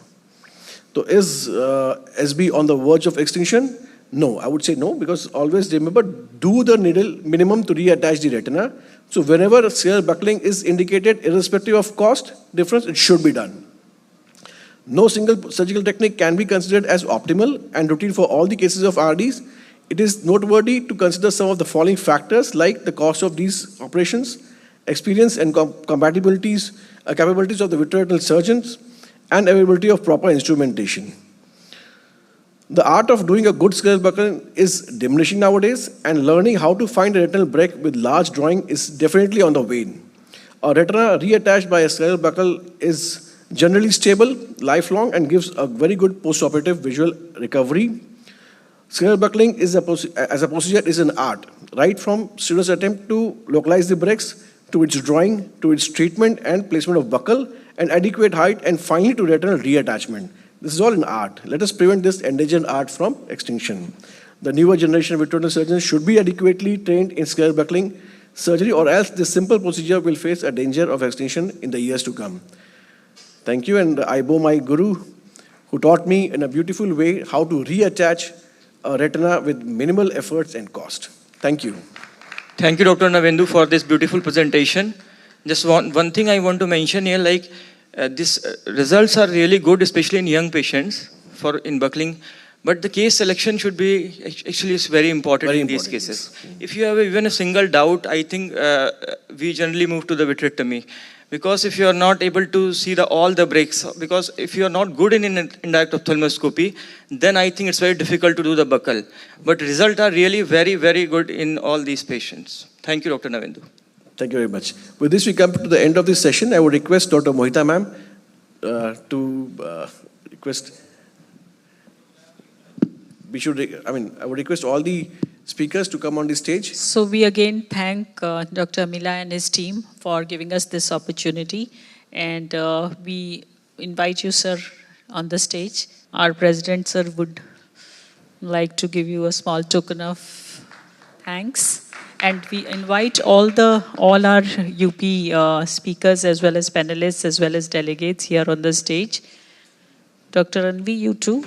So is SB on the verge of extinction? No, I would say no, because always remember, do the needle minimum to reattach the retina. So whenever scleral buckling is indicated, irrespective of cost difference, it should be done. No single surgical technique can be considered as optimal and routine for all the cases of RDs. It is noteworthy to consider some of the following factors like the cost of these operations, experience and capabilities of the vitreoretinal surgeons, and availability of proper instrumentation. The art of doing a good scleral buckling is diminishing nowadays, and learning how to find a retinal break with large drawing is definitely on the wane. A retina reattached by a scleral buckle is generally stable, lifelong, and gives a very good postoperative visual recovery. Scleral buckling as a procedure is an art, right from student's attempt to localize the breaks, to its drawing, to its treatment and placement of buccal, and adequate height, and finally to retinal reattachment. This is all an art. Let us prevent this endangered art from extinction. The newer generation of vitreoretinal surgeons should be adequately trained in scleral buckling surgery, or else this simple procedure will face a danger of extinction in the years to come. Thank you, and I bow my guru, who taught me in a beautiful way how to reattach a retina with minimal efforts and cost. Thank you. Thank you, Dr. Navendu, for this beautiful presentation. Just one thing I want to mention here, these results are really good, especially in young patients in buckling. But the case selection should be actually is very important in these cases. If you have even a single doubt, I think we generally move to the vitrectomy. Because if you are not able to see all the breaks, because if you are not good in indirect ophthalmoscopy, then I think it's very difficult to do the buccal. But results are really very, very good in all these patients. Thank you, Dr. Navendu. Thank you very much. With this, we come to the end of this session. I would request Dr. Mohita ma'am to request. I would request all the speakers to come on the stage. So we again thank Dr. Mila and his team for giving us this opportunity. And we invite you, sir, on the stage. Our president, sir, would like to give you a small token of thanks. And we invite all our UP speakers as well as panelists as well as delegates here on the stage. Dr. Anvi, you too.